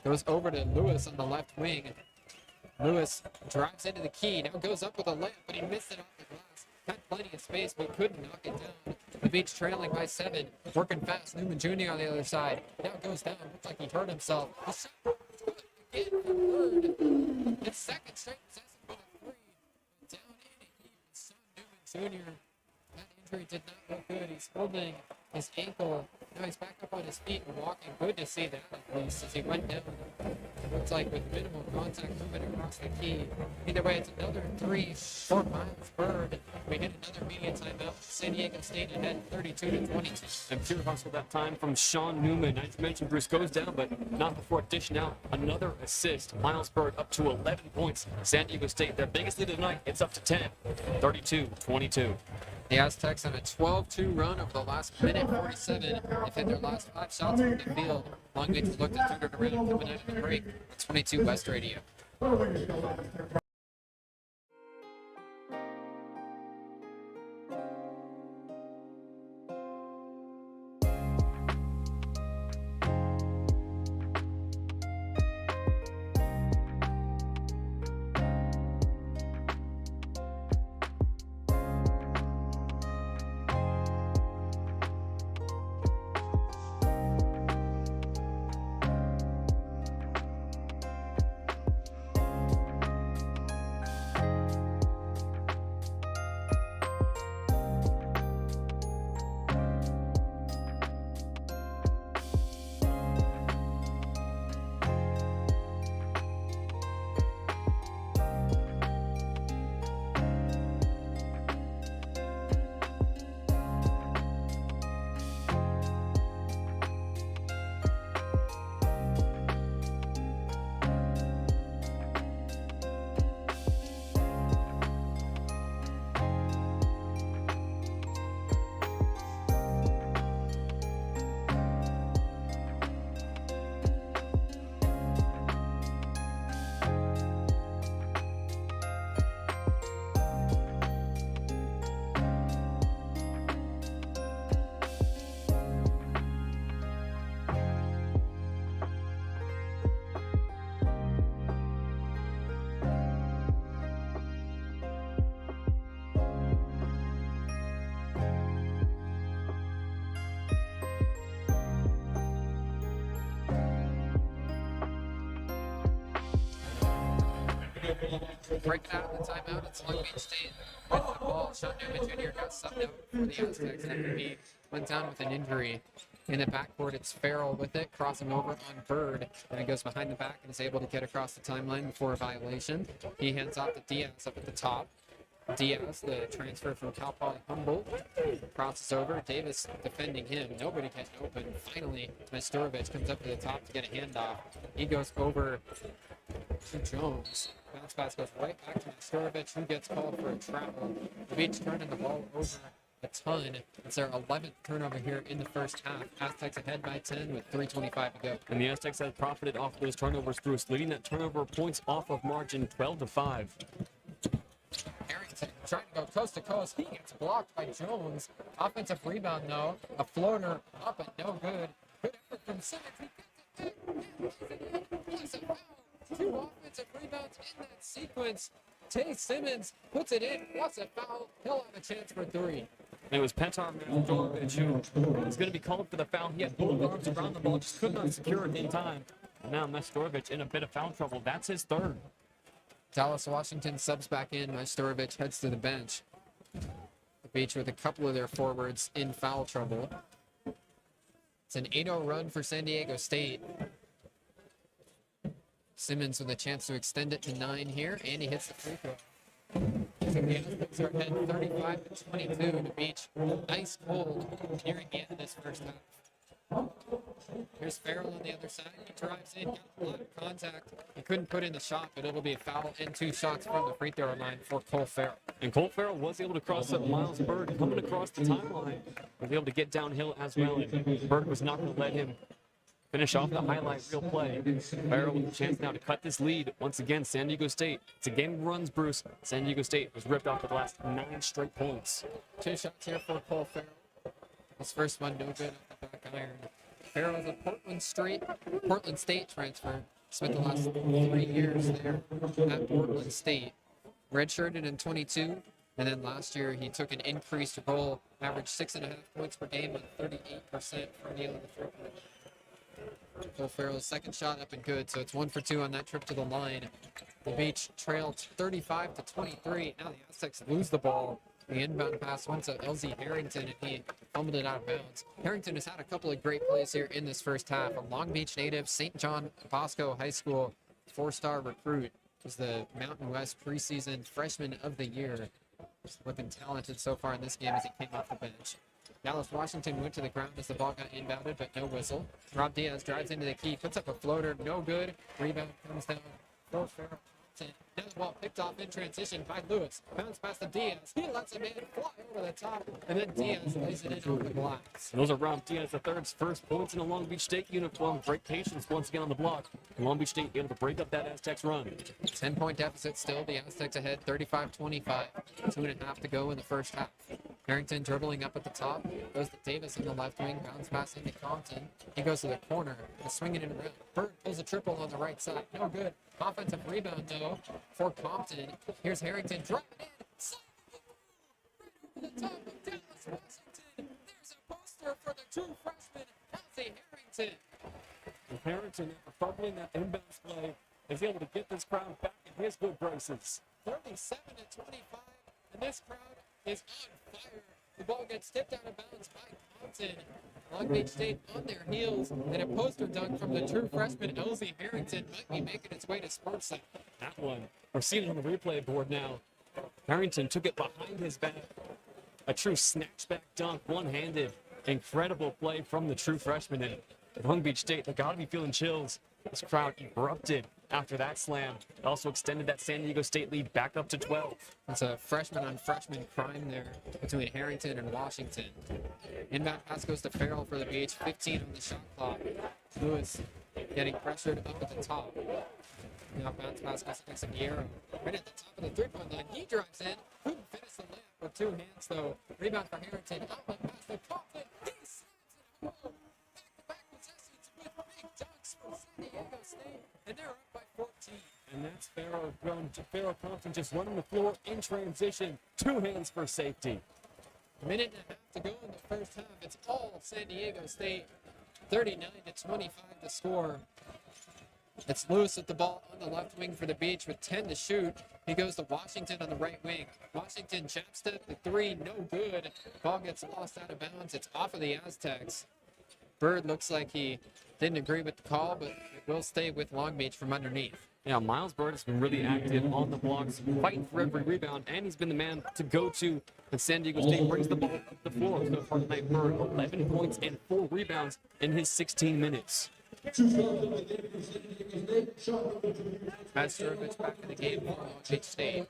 Goes over to Lewis on the left wing. Lewis drives into the key. Now goes up with a layup, but he missed it off the glass. Had plenty of space, but couldn't knock it down. The Beach trailing by 7. Working fast. Newman Jr. on the other side. Now goes down. Looks like he hurt himself. The shot is good again for Bird. It's second straight possession with a 3. Down in it. Son Newman Jr. That injury did not look good. He's holding his ankle Now he's back up on his feet and walking. Good to see that at least as he went down. Looks like with minimal contact moving across the key. Either way, it's another 3 for Miles Bird. We hit another media timeout. San Diego State ahead 32-22. And pure hustle that time from Sean Newman. As mentioned, Bruce goes down, but not before dishing out another assist. Miles Bird up to 11 points. San Diego State, their biggest lead of the night, it's up to 10. 32-22. The Aztecs on a 12-2 run over the last minute 47. They've hit their last 5 shots from the field. Long Beach looked to turn it around coming out of the break. 22 West Radio. Breaking out of the timeout, it's Long Beach State with the ball. Sean Newman Jr. got subbed out for the Aztecs after he went down with an injury. In the backcourt, it's Farrell with it, crossing over on Bird, and it goes behind the back and is able to get across the timeline before a violation. He hands off to Diaz up at the top. Diaz, the transfer from Cal Poly Humboldt, crosses over. Davis defending him. Nobody getting open. Finally, Majstorovic comes up to the top to get a handoff. He goes over to Jones. Bounce pass goes right back to Majstorovic, who gets called for a travel. The Beach turning the ball over a ton. It's their 11th turnover here in the first half. Aztecs ahead by 10 with 3:25 to go. And the Aztecs have profited off those turnovers, Bruce, leading that turnover points off of margin 12-5. Harrington trying to go coast to coast. He gets blocked by Jones. Offensive rebound, though. A floater up and no good. Good effort from Simmons. He gets it. Plus a foul. 2 offensive rebounds in that sequence. Tay Simmons puts it in. Plus a foul. He'll have a chance for 3. And it was Petar Majstorovic who was going to be called for the foul. He had both arms around the ball, just could not secure it in time. And now Majstorovic in a bit of foul trouble. That's his 3rd. Dallas Washington subs back in. Majstorovic heads to the bench. The Beach with a couple of their forwards in foul trouble. It's an 8-0 run for San Diego State. Simmons with a chance to extend it to 9 here, and he hits the free throw. So the Aztecs are ahead 35-22 to Beach. Ice cold nearing the end of this first half. Here's Farrell on the other side. He drives in, got a lot of contact. He couldn't put in the shot, but it'll be a foul and 2 shots from the free throw line for Cole Farrell. And Cole Farrell was able to cross up Miles Bird coming across the timeline. Was able to get downhill as well, and Bird was not going to let him finish off the highlight reel play. Farrell with a chance now to cut this lead. Once again, San Diego State. It's a game of runs, Bruce. San Diego State was ripped off the last 9 straight points. 2 shots here for Cole Farrell. His first one no good off the back iron. Farrell's a Portland State transfer. Spent the last 3 years there at Portland State. Redshirted in 22, and then last year he took an increased role, averaged 6.5 points per game on 38% from the 3-point. Cole Farrell's second shot up and good, so it's 1 for 2 on that trip to the line. The Beach trailed 35-23. Now the Aztecs lose the ball. The inbound pass went to LZ Harrington, and he fumbled it out of bounds. Harrington has had a couple of great plays here in this first half. A Long Beach native, St. John Bosco High School 4-star recruit. Was the Mountain West preseason freshman of the year. He's looking talented so far in this game as he came off the bench. Dallas Washington went to the ground as the ball got inbounded, but no whistle. Rob Diaz drives into the key, puts up a floater, no good. Rebound comes down. Throw Farrell. Now the ball picked off in transition by Lewis. Bounce past to Diaz. He lets him in, fly over the top, and then Diaz lays it in over the blocks. Those are Rob Diaz III's first points in a Long Beach State uniform. Great patience once again on the block. Long Beach State able to break up that Aztecs run. 10-point deficit still. The Aztecs ahead 35-25. 2.5 to go in the first half. Harrington dribbling up at the top. Goes to Davis in the left wing. Bounce pass into Compton. He goes to the corner. Swinging it around. Bird pulls a triple on the right side. No good. Offensive rebound, though, for Compton. Here's Harrington driving in. Right over the top of Dallas Washington. There's a poster for the true freshman, Elsie Harrington. And Harrington, after fumbling that inbounds play, is able to get this crowd back in his good graces. 37-25, and this crowd is on fire. The ball gets tipped out of bounds by Compton. Long Beach State on their heels, and a poster dunk from the true freshman Elsie Harrington might be making its way to Sports Center. That one, we're seeing it on the replay board now. Harrington took it behind his back. A true snatchback dunk, one-handed. Incredible play from the true freshman. And Long Beach State, they got to be feeling chills. This crowd erupted after that slam. It also extended that San Diego State lead back up to 12. It's a freshman-on-freshman crime there between Harrington and Washington. Inbound pass goes to Farrell for the Beach. 15 on the shot clock. Lewis getting pressured up at the top. Now bounce pass goes to Exaguero. Right at the top of the three-point line. He drives in. Couldn't finish the layup with two hands, though. Rebound for Harrington. Outlet pass to Compton. He slams it home. Back-to-back possessions with big dunks for San Diego State. And they're up by 14. And that's Farrell Compton just running the floor in transition. Two hands for safety. Minute and a half to go in the first half. It's all San Diego State. 39-25 the score. It's Lewis at the ball on the left wing for the Beach with 10 to shoot. He goes to Washington on the right wing. Washington jab step, the three, no good. Ball gets lost out of bounds. It's off of the Aztecs. Bird looks like he didn't agree with the call, but it will stay with Long Beach from underneath. Yeah, Miles Bird has been really active on the blocks, fighting for every rebound, and he's been the man to go to. And San Diego State brings the ball up the floor so far tonight. Bird, 11 points and 4 rebounds in his 16 minutes. Masterovich back in the game for Long Beach State.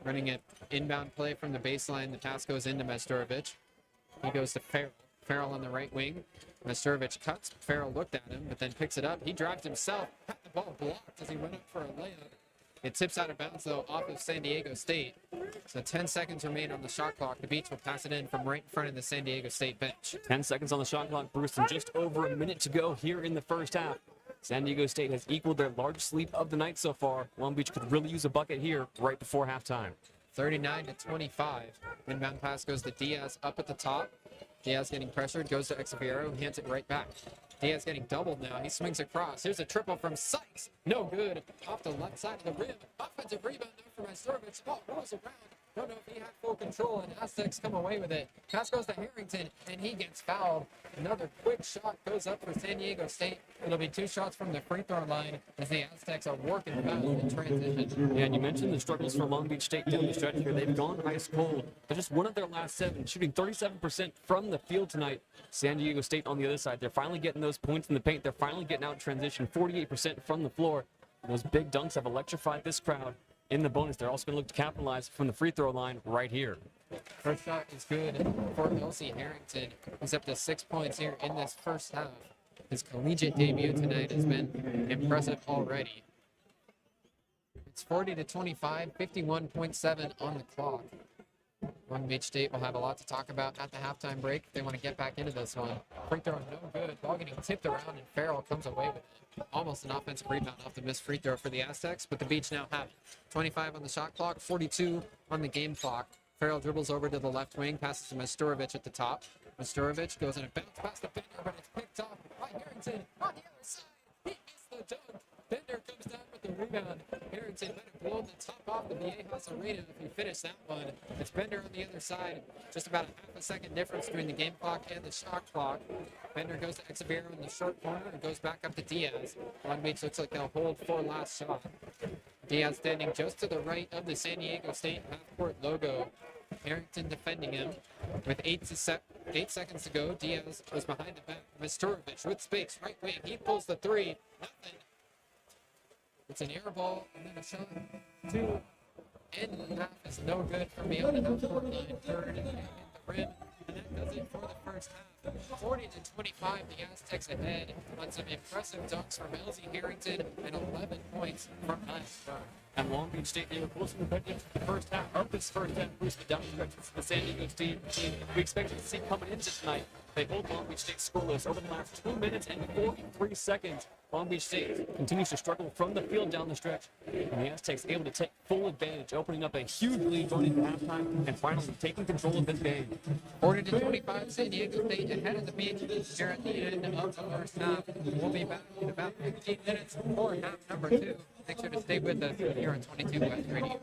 Running an inbound play from the baseline. The pass goes into Masterovich. He goes to Farrell. Farrell on the right wing. Masterovich cuts. Farrell looked at him, but then picks it up. He drives himself. Had the ball blocked as he went up for a layup. It tips out of bounds, though, off of San Diego State. So 10 seconds remain on the shot clock. The Beach will pass it in from right in front of the San Diego State bench. 10 seconds on the shot clock, Bruce, and just over a minute to go here in the first half. San Diego State has equaled their largest lead of the night so far. Long Beach could really use a bucket here right before halftime. 39-25. Inbound pass goes to Diaz up at the top. Diaz getting pressured, goes to Exaviero, hands it right back. Diaz getting doubled now. He swings across. Here's a triple from Sykes. No good. Off the left side of the rim. Offensive rebound now for Masterovich. Ball rolls around. Don't know if he had full control, and Aztecs come away with it. Pass goes to Harrington, and he gets fouled. Another quick shot goes up for San Diego State. It'll be 2 shots from the free throw line as the Aztecs are working fast in transition. Yeah, and you mentioned the struggles for Long Beach State down the stretch here. They've gone ice cold. They're just one of their last 7, shooting 37% from the field tonight. San Diego State on the other side. They're finally getting those points in the paint. They're finally getting out in transition, 48% from the floor. And those big dunks have electrified this crowd. In the bonus, they're also going to look to capitalize from the free throw line right here. First shot is good for Elsie Harrington. He's up to 6 points here in this first half. His collegiate debut tonight has been impressive already. It's 40-25, 51.7 on the clock. Long Beach State will have a lot to talk about at the halftime break. They want to get back into this one. Free throw no good. Ball getting tipped around, and Farrell comes away with it. Almost an offensive rebound off the missed free throw for the Aztecs, but the Beach now have it. 25 on the shot clock, 42 on the game clock. Farrell dribbles over to the left wing, passes to Masterovich at the top. Masterovich goes in a bounce past the Bender, but it's picked off by Harrington on the other side. He missed the dunk. Bender comes down with the rebound. Harrington might have blown the top off the Viejas Arena if he finished that one. It's Bender on the other side. Just about a half a second difference between the game clock and the shot clock. Bender goes to Exabero in the short corner and goes back up to Diaz. Long Beach looks like they'll hold for last shot. Diaz standing just to the right of the San Diego State half-court logo. Harrington defending him. With 8 seconds to go, Diaz was behind the back. Masturovic with space, right wing. He pulls the three. Nothing. It's an air ball and then a shot. 2 and a half is no good from beyond the half-court line. Third and the rim. And that does it for the first half. 40-25, the Aztecs ahead on some impressive dunks from Elsie Harrington and 11 points from Nice. At Long Beach State, they were close to the first half of this first half, boosted down stretch for the San Diego State team. We expected to see coming into tonight. They hold Long Beach State scoreless over the last 2 minutes and 43 seconds. Long Beach State continues to struggle from the field down the stretch. And the Aztecs able to take full advantage, opening up a huge lead going into halftime and finally taking control of this game. 40-25, San Diego State ahead of the beach here at the end of the first half. We'll be back in about 15 minutes for half number 2. Make sure to stay with us here on 22 West Radio.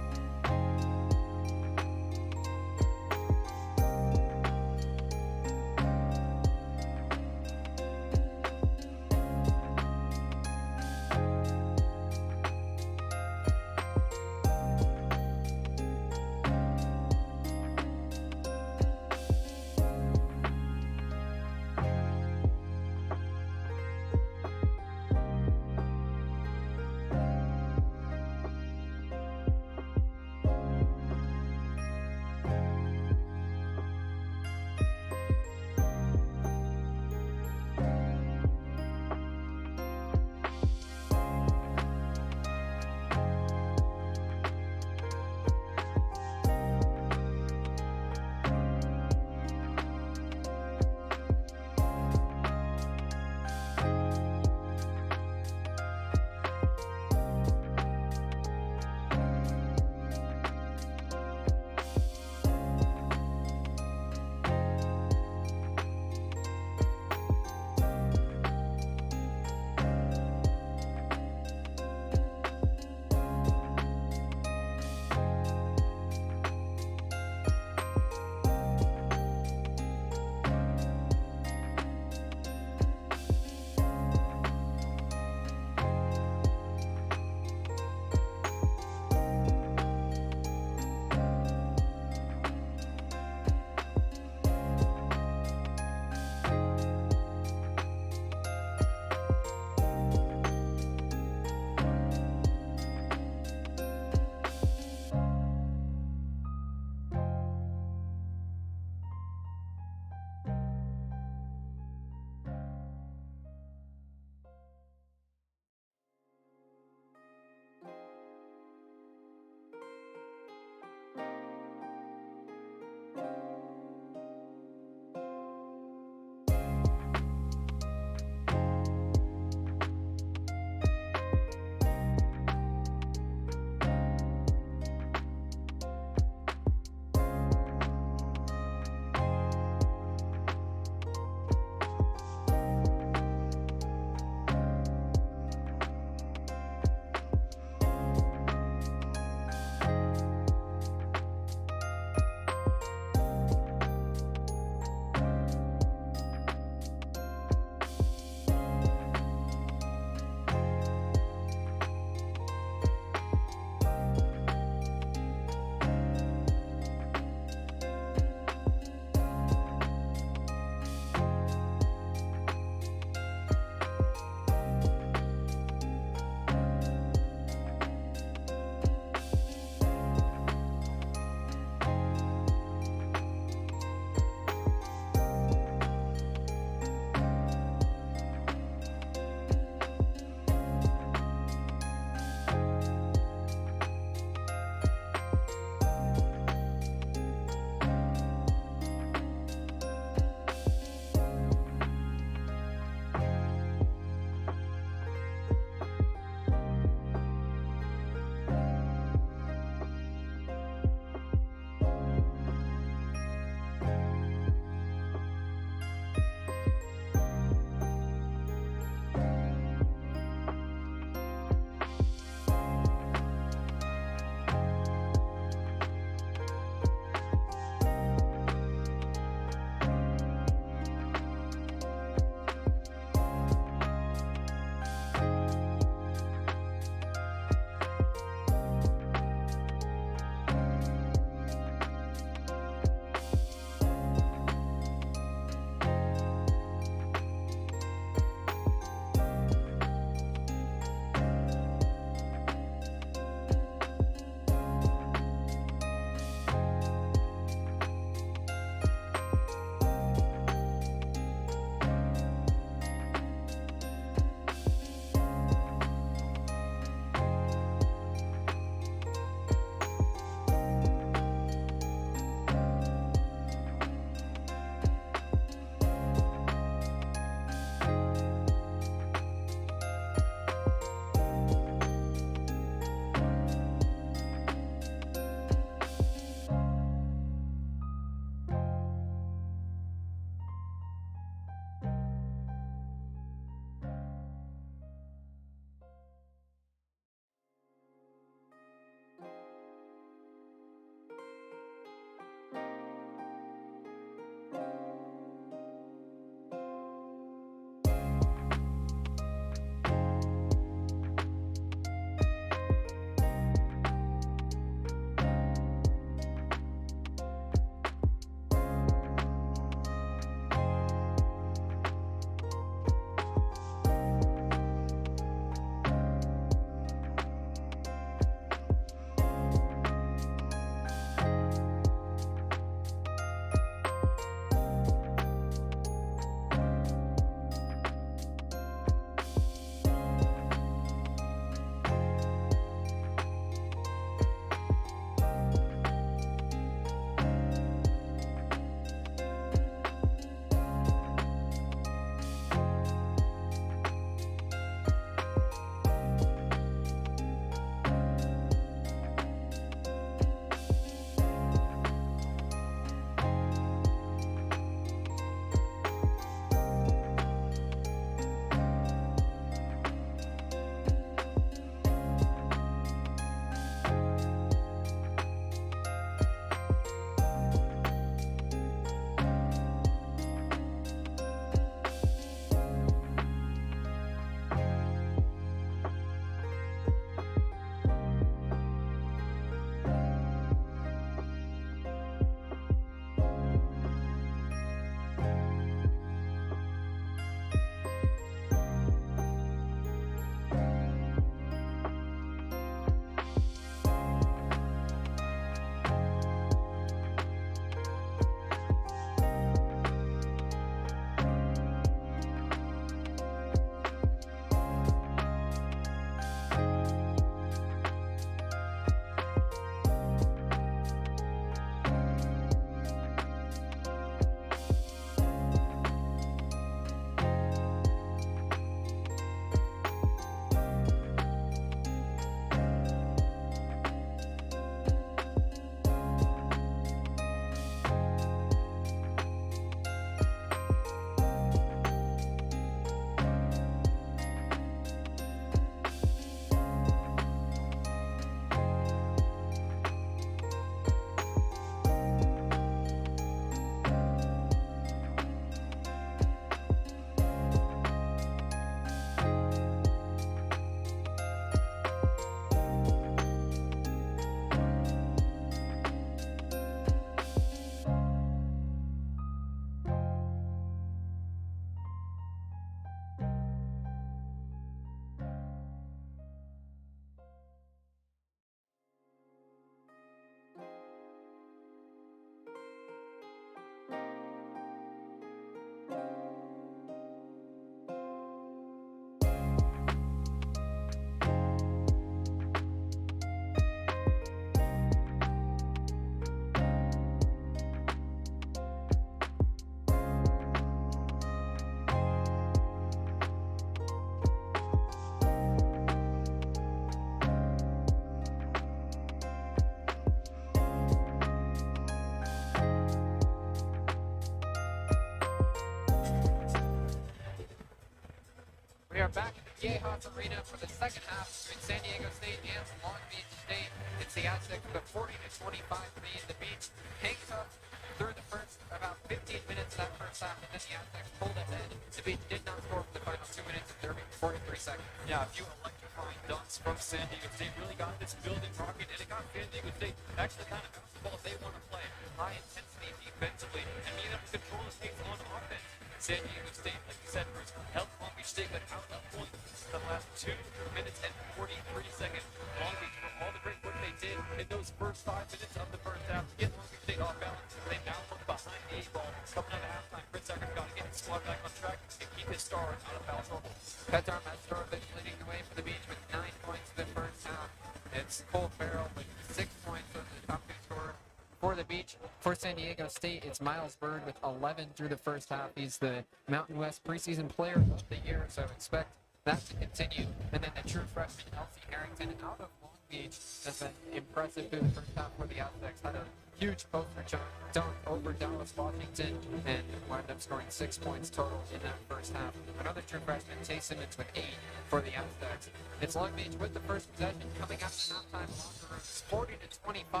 We are back at the Viejas Arena for the second half between San Diego State and Long Beach State. It's the Aztecs with a 40-25 lead. The Beach hangs up through the first about 15 minutes of that first half, and then the Aztecs pulled ahead. The Beach did not score for the final 2 minutes and 43 seconds. Yeah, a few electrifying dunks from San Diego State really got this building rocking, and it got San Diego State actually the kind of basketball they want to play. High intensity defensively and being able to control the pace on offense. San Diego State, like you said, Bruce, held Long Beach State without a point for the last 2 minutes and 43 seconds. Long Beach, for all the great work they did in those first 5 minutes of the first half to get Long Beach State off balance, they now look behind the 8 ball. Coming out of halftime, Chris Ecker's got to get his squad back on track and keep his stars out of foul trouble. Petar Mastorovic leading the way for the Beach with 9 points in the first half. It's Cole Farrell with 6 points for the top 2 scorer. For the Beach, for San Diego State, it's Miles Bird with 11 through the first half. He's the Mountain West preseason player of the year, so expect that to continue. And then the true freshman, Elsie Harrington, out of Long Beach, has been impressive through the first half for the Aztecs. Had a huge poster dunk over Dallas Washington and wound up scoring 6 points total in that first half. Another true freshman, Tay Simmons, with 8 for the Aztecs. It's Long Beach with the first possession coming out of the halftime locker room. It's 40-25.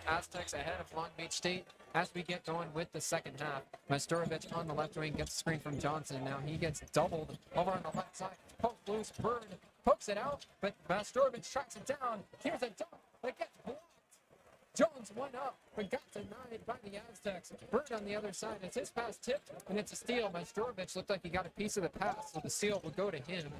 Aztecs ahead of Long Beach State as we get going with the second half. Mastorovic on the left wing gets a screen from Johnson. Now he gets doubled over on the left side. Poke loose. Bird pokes it out, but Mastorovic tracks it down. Here's a dunk, but it gets blocked. Jones went up, but got denied by the Aztecs. Bird on the other side. It's his pass tipped, and it's a steal. Mastorovic looked like he got a piece of the pass, so the steal will go to him.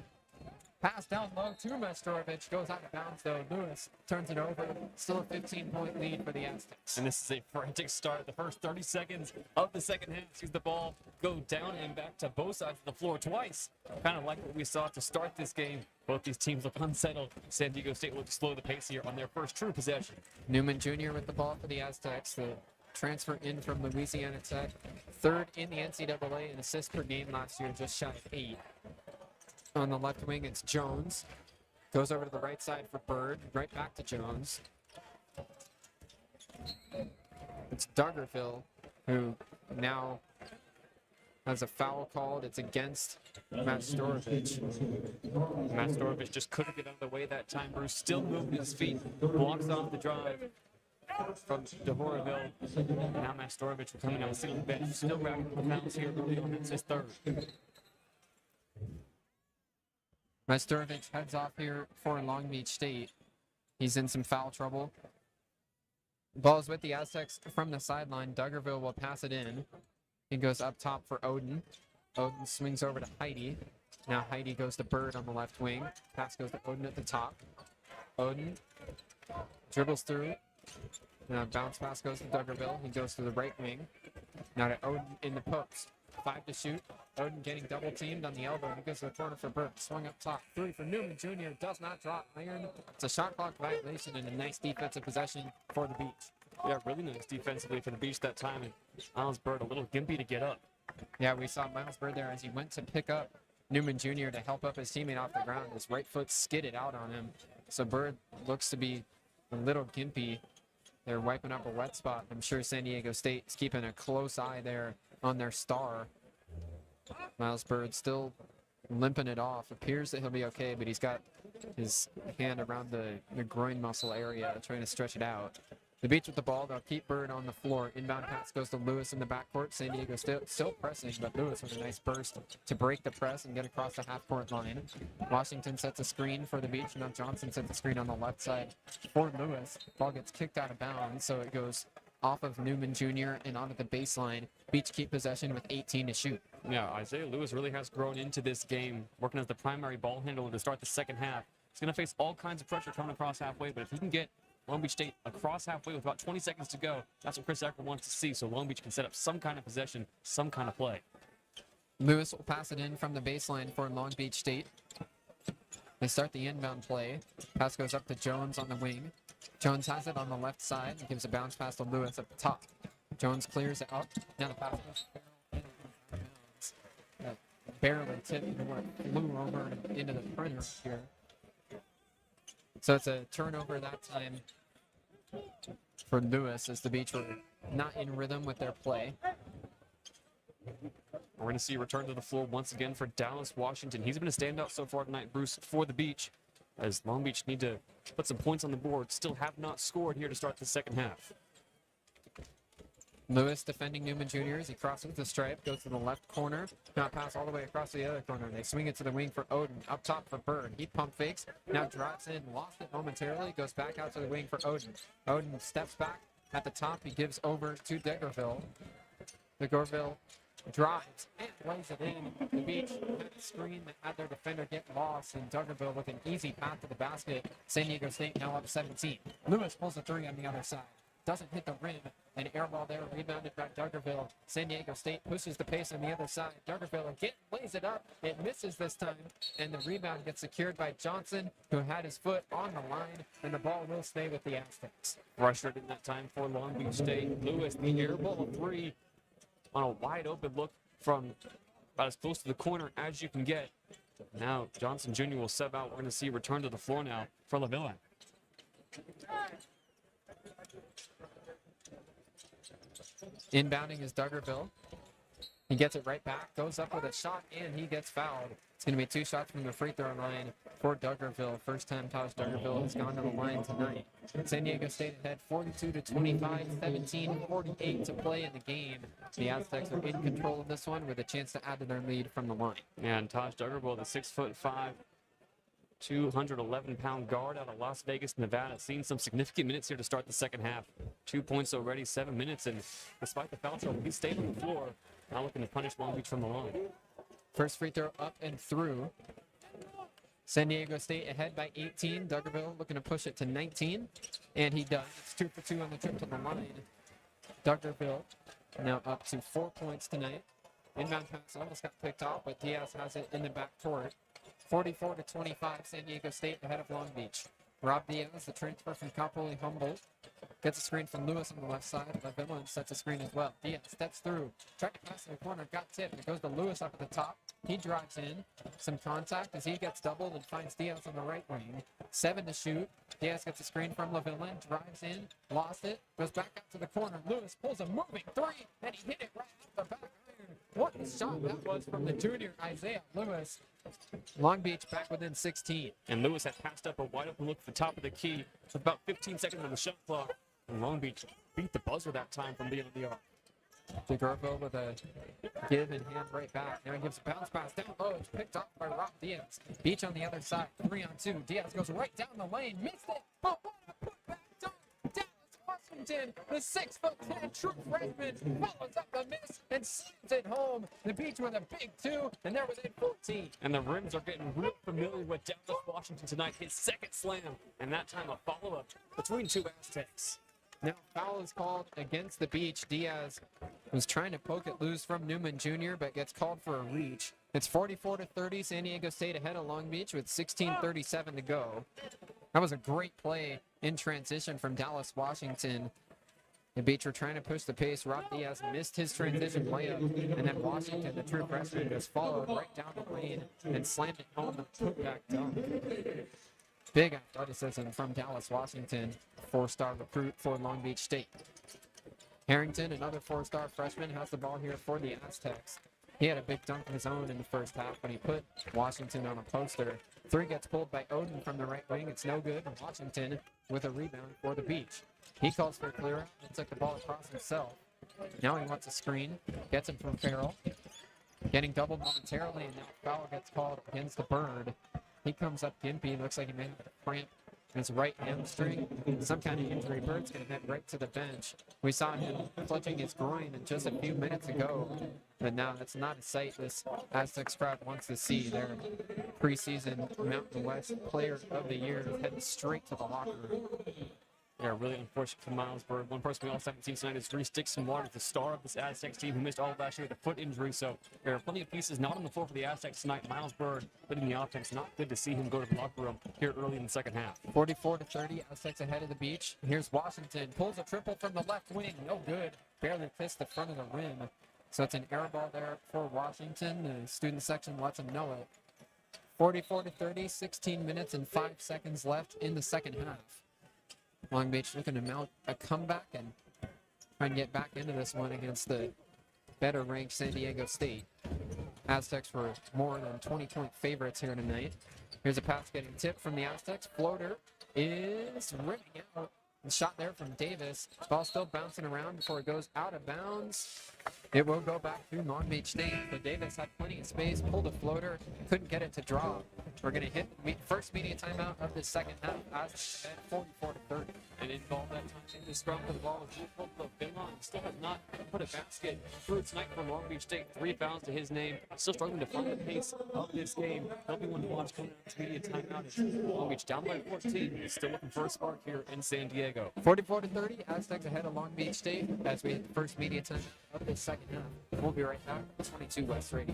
Pass down low to Mastorovic, goes out of bounds though. Lewis turns it over. Still a 15-point lead for the Aztecs. And this is a frantic start. The first 30 seconds of the second half sees the ball go down and back to both sides of the floor twice. Kind of like what we saw to start this game. Both these teams look unsettled. San Diego State will slow the pace here on their first true possession. Newman Jr. with the ball for the Aztecs. The transfer in from Louisiana Tech. Third in the NCAA in assists per game last year, just shy of 8. On the left wing, it's Jones. Goes over to the right side for Bird. Right back to Jones. It's Duggarville, who now has a foul called. It's against Mastorovic. Mastorovic just couldn't get out of the way that time. Bruce still moving his feet. Blocks off the drive from DeHoraville. Now Mastorovic coming on the single bench. Still racking the fouls here early on. It's his third. Mastorovic heads off here for Long Beach State. He's in some foul trouble. Ball's with the Aztecs from the sideline. Duggarville will pass it in. He goes up top for Oden. Oden swings over to Heidi. Now Heidi goes to Bird on the left wing. Pass goes to Oden at the top. Oden dribbles through. Now bounce pass goes to Duggarville. He goes to the right wing. Now to Oden in the post. 5 to shoot. Oden getting double teamed on the elbow. He goes to the corner for Bird. Swung up top. 3 for Newman Jr. Does not drop iron. It's a shot clock violation and a nice defensive possession for the Beach. Yeah, really nice defensively for the Beach that time. And Miles Bird a little gimpy to get up. Yeah, we saw Miles Bird there as he went to pick up Newman Jr. to help up his teammate off the ground. His right foot skidded out on him. So Bird looks to be a little gimpy. They're wiping up a wet spot. I'm sure San Diego State is keeping a close eye there on their star. Miles Bird still limping it off. Appears that he'll be okay, but he's got his hand around the groin muscle area trying to stretch it out. The Beach with the ball. They'll keep Bird on the floor. Inbound pass goes to Lewis in the backcourt. San Diego still pressing, but Lewis with a nice burst to break the press and get across the half-court line. Washington sets a screen for the Beach. Now Johnson sets a screen on the left side for Lewis. Ball gets kicked out of bounds, so it goes off of Newman Jr. and onto the baseline. Beach keep possession with 18 to shoot. Yeah, Isaiah Lewis really has grown into this game, working as the primary ball handler to start the second half. He's going to face all kinds of pressure coming across halfway, but if he can get Long Beach State across halfway with about 20 seconds to go, that's what Chris Ecker wants to see, so Long Beach can set up some kind of possession, some kind of play. Lewis will pass it in from the baseline for Long Beach State. They start the inbound play. Pass goes up to Jones on the wing. Jones has it on the left side. He gives a bounce pass to Lewis at the top. Jones clears it up. Now the pass goes to Farrell. Barely tipped and flew over into the printer here. So it's a turnover that time for Lewis as the Beach were not in rhythm with their play. We're going to see a return to the floor once again for Dallas Washington. He's been a standout so far tonight, Bruce, for the Beach, as Long Beach need to put some points on the board. Still have not scored here to start the second half. Lewis defending Newman Jr. as he crosses the stripe, goes to the left corner, not pass all the way across the other corner. They swing it to the wing for Odin, up top for Bird. He pump fakes, now drives in, lost it momentarily, goes back out to the wing for Odin. Odin steps back at the top, he gives over to Degerville. Degerville drives and lays it in. The Beach had a screen that had their defender get lost, and Degerville with an easy path to the basket. San Diego State now up 17. Lewis pulls a three on the other side. Doesn't hit the rim. An air ball there, rebounded by Degerville. San Diego State pushes the pace on the other side. Degerville again lays it up. It misses this time, and the rebound gets secured by Johnson, who had his foot on the line, and the ball will stay with the Aztecs. Frustrated in that time for Long Beach State. Lewis, the air ball three on a wide open look from about as close to the corner as you can get. Now Johnson Jr. will sub out. We're going to see a return to the floor now for La Villa. Inbounding is Degerville. He gets it right back, goes up with a shot, and he gets fouled. It's going to be 2 shots from the free throw line for Degerville. First time Taj Degerville has gone to the line tonight. San Diego State ahead 42-25, 17:48 to play in the game. The Aztecs are in control of this one with a chance to add to their lead from the line. And Taj Degerville, the 6'5", 211-pound guard out of Las Vegas, Nevada, seen some significant minutes here to start the second half. 2 points already, 7 minutes, and despite the foul trouble, he stayed on the floor. Now looking to punish Long Beach from the line. First free throw up and through. San Diego State ahead by 18. Degerville looking to push it to 19, and he does. It's 2 for 2 on the trip to the line. Degerville now up to 4 points tonight. Inbound pass almost got picked off, but Diaz has it in the back court. 44-25, San Diego State ahead of Long Beach. Rob Diaz, the transfer from Cal Poly Humboldt, gets a screen from Lewis on the left side. LaVilla sets a screen as well. Diaz steps through, tried to pass in the corner, got tipped. It goes to Lewis up at the top. He drives in, some contact as he gets doubled and finds Diaz on the right wing. 7 to shoot. Diaz gets a screen from LaVilla, drives in, lost it, goes back out to the corner. Lewis pulls a moving three, and he hit it right off the back iron. What a shot that was from the junior Isaiah Lewis. Long Beach back within 16. And Lewis had passed up a wide open look at the top of the key with about 15 seconds on the shot clock. And Long Beach beat the buzzer that time from beyond the arc. Degerville with a give and hand right back. Now he gives a bounce pass down low. It's picked off by Rob Diaz. Beach on the other side. 3-on-2. Diaz goes right down the lane. Missed it. But what a putback dunk. Dallas Washington, the 6'10" true freshman, follows up the miss and slams it home. The Beach with a big 2, and they're within 14. And the rims are getting real familiar with Dallas Washington tonight. His second slam, and that time a follow-up between two Aztecs. Now foul is called against the Beach. Diaz was trying to poke it loose from Newman Jr., but gets called for a reach. It's 44-30, San Diego State ahead of Long Beach with 16:37 to go. That was a great play in transition from Dallas Washington. The Beach were trying to push the pace. Rob Diaz missed his transition layup, and then Washington, the true freshman, just followed right down the lane and slammed it home with a putback dunk. Big athleticism from Dallas Washington, 4-star recruit for Long Beach State. Harrington, another 4-star freshman, has the ball here for the Aztecs. He had a big dunk of his own in the first half, but he put Washington on a poster. 3 gets pulled by Odin from the right wing. It's no good. Washington with a rebound for the Beach. He calls for a clear out and took the ball across himself. Now he wants a screen. Gets him from Farrell. Getting doubled momentarily, and now foul gets called against the Bird. He comes up gimpy. Looks like he may have a cramp in his right hamstring. Some kind of injury. Bird's going to head right to the bench. We saw him clutching his groin just a few minutes ago. But now that's not a sight this Aztecs crowd wants to see. Their preseason Mountain West Player of the Year is heading straight to the locker room. Yeah, really unfortunate for Miles Bird. One person we also haven't seen tonight is Reese Dixon-Water, the star of this Aztecs team who missed all of last year with a foot injury. So there are plenty of pieces not on the floor for the Aztecs tonight. Miles Bird leading the offense. Not good to see him go to the locker room here early in the second half. 44-30, Aztecs ahead of the Beach. Here's Washington. Pulls a triple from the left wing. No good. Barely kissed the front of the rim. So it's an air ball there for Washington. The student section lets them know it. 44-30, 16 minutes and 5 seconds left in the second half. Long Beach looking to mount a comeback and try and get back into this one against the better ranked San Diego State. Aztecs were more than 20-point favorites here tonight. Here's a pass getting tipped from the Aztecs. Floater is ripping out. The shot there from Davis. Ball still bouncing around before it goes out of bounds. It will go back through Long Beach State. So Davis had plenty of space, pulled a floater, couldn't get it to drop. We're going to hit the first media timeout of the second half. Aztecs at 44-30. And involved that time in the scrum with the ball with Jude Finlon. Still has not put a basket through tonight for Long Beach State. 3 fouls to his name. Still struggling to find the pace of this game. He'll be one to watch coming out to media timeout. As Long Beach down by 14. He's still looking for a spark here in San Diego. 44-30. Aztecs ahead of Long Beach State as we hit the first media timeout of the second half. We'll be right back. 22 West Radio.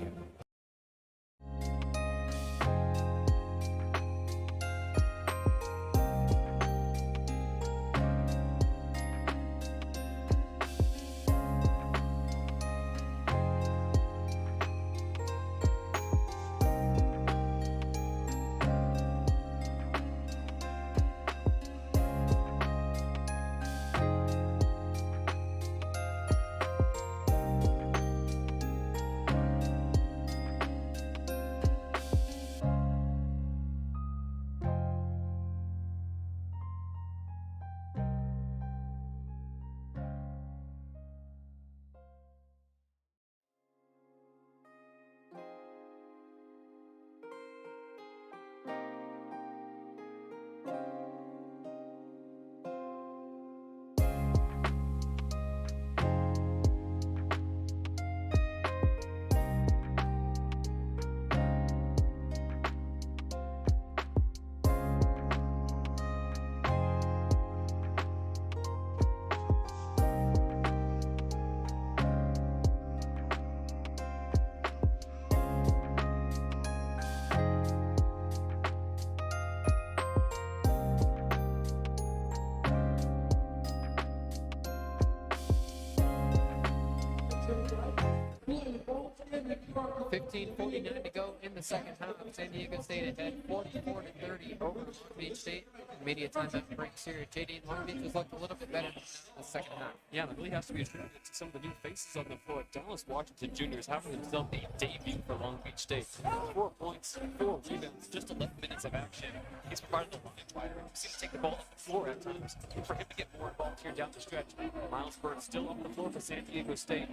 .49 to go in the second half. San Diego State ahead 44-30 over Long Beach State. Media timeout breaks here. JayDe and Long Beach has looked a little bit better in the second half. Yeah, that really has to be attributed to some of the new faces on the floor. Dallas Washington Jr. is having himself a debut for Long Beach State. 4 points, 4 rebounds, just 11 minutes of action. He's provided a line fire. We've seen him take the ball off the floor at times. For him to get more involved here down the stretch. Miles Bird still on the floor for San Diego State.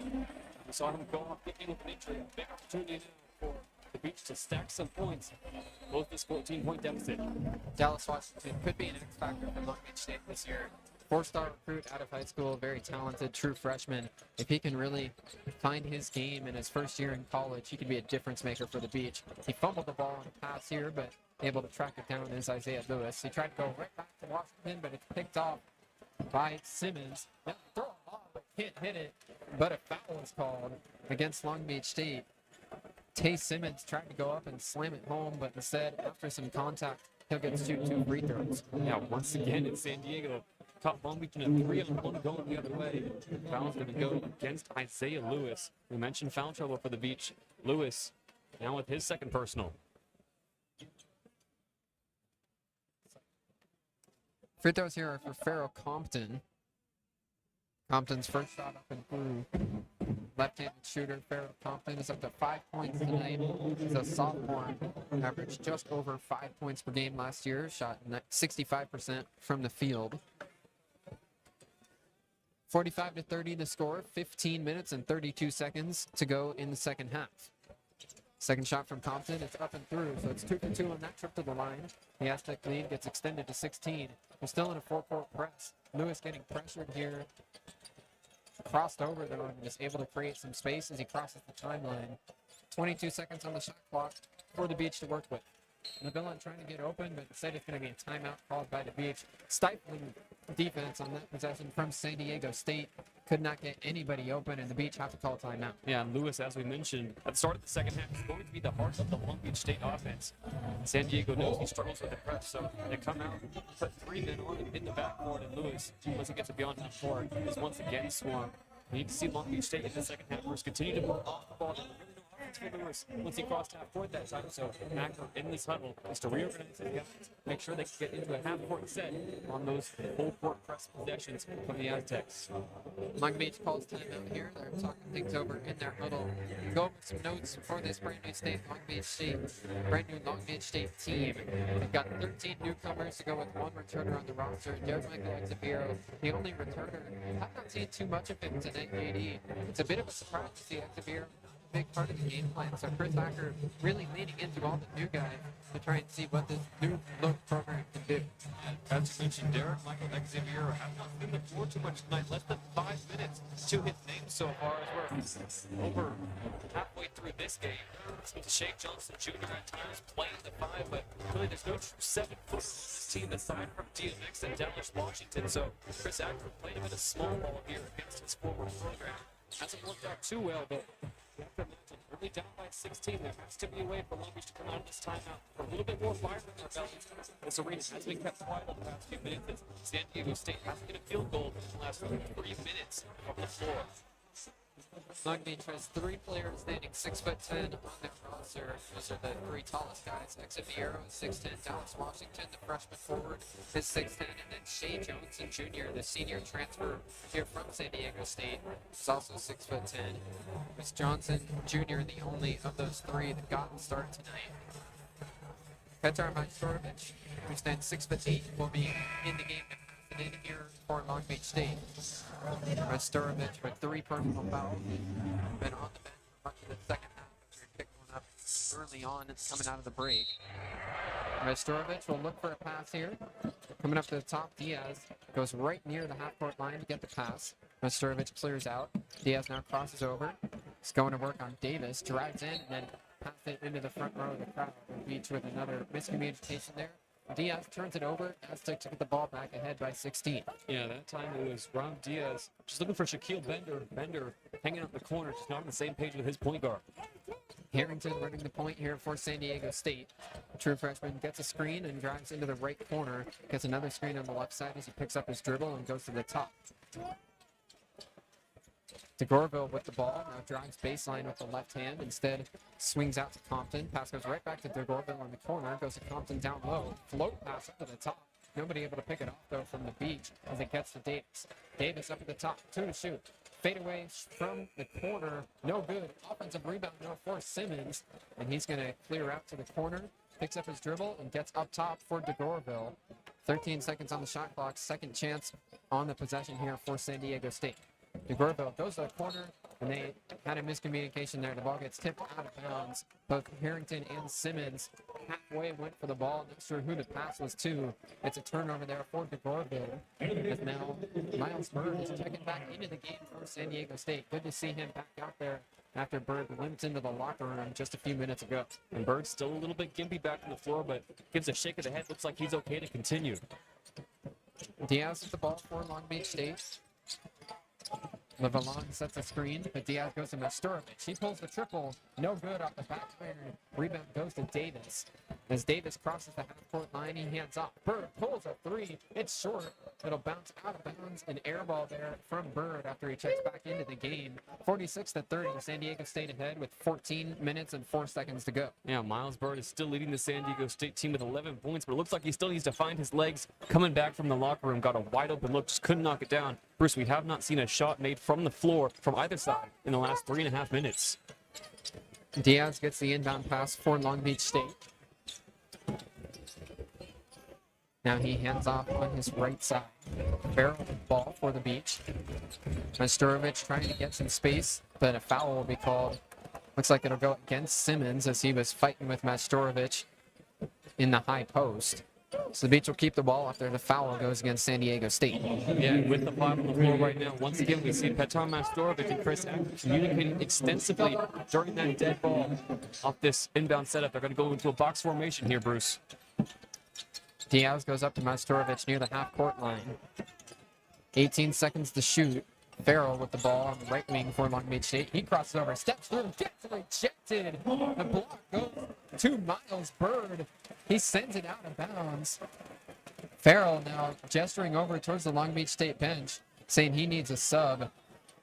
We saw him go off kicking with an injury. Big opportunity now for the Beach to stack some points. Close this 14-point deficit. Dallas Washington could be an X factor for Long Beach State this year. 4-star recruit out of high school, very talented, true freshman. If he can really find his game in his first year in college, he could be a difference maker for the Beach. He fumbled the ball on a pass here, but able to track it down is Isaiah Lewis. He tried to go right back to Washington, but it's picked off by Simmons. Now throw a ball, but can't hit it. But a foul is called against Long Beach State. Tay Simmons tried to go up and slam it home, but instead, after some contact, he'll get to shoot 2 free throws. Yeah, once again in San Diego, caught Long Beach in a 3-on-1 going the other way. Foul's going to go against Isaiah Lewis. We mentioned foul trouble for the Beach. Lewis now with his second personal. Free throws here are for Farrell Compton. Compton's first shot up and through. Left-handed shooter Farrell Compton is up to 5 points tonight. He's a sophomore, averaged just over 5 points per game last year. Shot 65% from the field. 45-30 the score. 15 minutes and 32 seconds to go in the second half. Second shot from Compton, it's up and through, so it's 2 for 2 on that trip to the line. The Aztec lead gets extended to 16. We're still in a 4-court press. Lewis getting pressured here. Crossed over though and just able to create some space as he crosses the timeline. 22 seconds on the shot clock for the Beach to work with. Navilla trying to get open, but instead it's going to be a timeout called by the Beach. Stifling defense on that possession from San Diego State. Could not get anybody open, and the Beach have to call a timeout. Yeah, and Lewis, as we mentioned, at the start of the second half, is going to be the heart of the Long Beach State offense. San Diego knows he struggles with the press, so they come out, put 3 men on him in the backcourt, and Lewis, once he gets it beyond half court, is once again swung. We need to see Long Beach State in the second half first continue to move off the ball. They really know points for Lewis once he crossed half court that time. So Acker in this huddle is to reorganize his guys, make sure they can get into a half court set on those full court press possessions from the Aztecs. Long Beach calls timeout here. They're talking things over in their huddle. Go over some notes for this brand new Long Beach State team. They've got 13 newcomers to go with one returner on the roster. Derek Michael Exabiero, the only returner. I've not seen too much of him tonight, JD. It's a bit of a surprise to see Exabiero, a big part of the game plan. So Chris Acker really leaning into all the new guys to try and see what this new look program can do. As you mentioned, Derek Michael Exabiero has not been the floor too much tonight. Less than 5 minutes to his name so far as we're over halfway through this game. It's Shea Johnson Jr. at times playing the 5, but really there's no true 7 foot on this team aside from DMX and Dallas Washington. So Chris Acker playing a bit of small ball here against his forward program. Hasn't worked out too well, but after really down by 16, there has to be a way for Long Beach to come out of this timeout for a little bit more fire in their bellies. This arena has been kept quiet over the past few minutes as San Diego State hasn't hit a field goal in the last 3 minutes from the floor. Long Beach has 3 players standing 6'10" on their roster. Those are the 3 tallest guys. Exabiero is 6'10", Dallas Washington, the freshman forward, is 6'10", and then Shea Johnson Jr., the senior transfer here from San Diego State, is also 6'10". Chris Johnson Jr., the only of those 3 that got the start tonight. Petar Majstorovic, who stands 6'8", will be in the game in here for Long Beach State. Majstorovic with 3 personal fouls. Been on the bench for much of the second half after he picked one up early on coming out of the break. Majstorovic will look for a pass here. Coming up to the top, Diaz goes right near the half-court line to get the pass. Majstorovic clears out. Diaz now crosses over. He's going to work on Davis. Drives in and then passes it into the front row of the crowd. Beach with another miscommunication there. Diaz turns it over. Aztecs get the ball back ahead by 16. Yeah, that time it was Ron Diaz just looking for Shaquille Bender. Bender hanging out the corner, just not on the same page with his point guard. Harrington running the point here for San Diego State. True freshman gets a screen and drives into the right corner. Gets another screen on the left side as he picks up his dribble and goes to the top. DeGorville with the ball, now drives baseline with the left hand. Instead, swings out to Compton. Pass goes right back to DeGorville on the corner. Goes to Compton down low. Float pass up to the top. Nobody able to pick it off, though, from the beach as it gets to Davis. Davis up at the top, 2 to shoot. Fade away from the corner, no good. Offensive rebound, no for Simmons. And he's going to clear out to the corner. Picks up his dribble and gets up top for DeGorville. 13 seconds on the shot clock. Second chance on the possession here for San Diego State. DeGorville goes to the corner, and they had a miscommunication there. The ball gets tipped out of bounds. Both Harrington and Simmons halfway went for the ball. Not sure who the pass was to. It's a turnover there for DeGorville. As now Miles Bird is checking back into the game for San Diego State. Good to see him back out there after Bird limped into the locker room just a few minutes ago. And Bird's still a little bit gimpy back on the floor, but gives a shake of the head. Looks like he's okay to continue. Diaz with the ball for Long Beach State. LeVallon sets a screen, but Diaz goes to Majstorovic. He pulls the triple, no good off the backfire. Rebound goes to Davis. As Davis crosses the half-court line, he hands off. Bird pulls a 3. It's short. It'll bounce out of bounds. An air ball there from Bird after he checks back into the game. 46-30, San Diego State ahead with 14 minutes and 4 seconds to go. Yeah, Miles Bird is still leading the San Diego State team with 11 points, but it looks like he still needs to find his legs. Coming back from the locker room, got a wide open look, just couldn't knock it down. Bruce, we have not seen a shot made from the floor from either side in the last 3.5 minutes. Diaz gets the inbound pass for Long Beach State. Now he hands off on his right side. Barrel with the ball for the Beach. Majstorovic trying to get some space, but a foul will be called. Looks like it'll go against Simmons as he was fighting with Majstorovic in the high post. So the Beach will keep the ball out there. The foul goes against San Diego State. Yeah, with the 5 on the floor right now, once again, we see Petar Majstorovic and Chris Acker communicating extensively during that dead ball off this inbound setup. They're going to go into a box formation here, Bruce. Diaz goes up to Majstorovic near the half-court line. 18 seconds to shoot. Farrell with the ball on the right wing for Long Beach State. He crosses over, steps through, gets rejected. The block goes to Miles Bird. He sends it out of bounds. Farrell now gesturing over towards the Long Beach State bench, saying he needs a sub.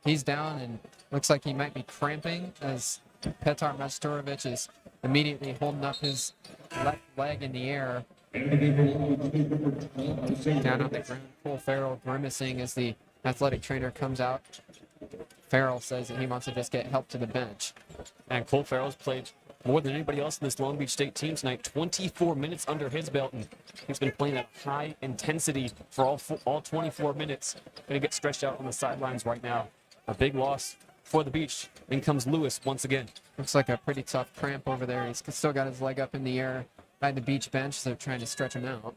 He's down and looks like he might be cramping as Petar Majstorovic is immediately holding up his left leg in the air. Down on the ground, Cole Farrell grimacing as the athletic trainer comes out. Farrell says that he wants to just get help to the bench. And Cole Farrell's played more than anybody else in this Long Beach State team tonight. 24 minutes under his belt, and he's been playing at high intensity for all 24 minutes. Going to get stretched out on the sidelines right now. A big loss for the Beach. In comes Lewis once again. Looks like a pretty tough cramp over there. He's still got his leg up in the air by the Beach bench, so they're trying to stretch him out.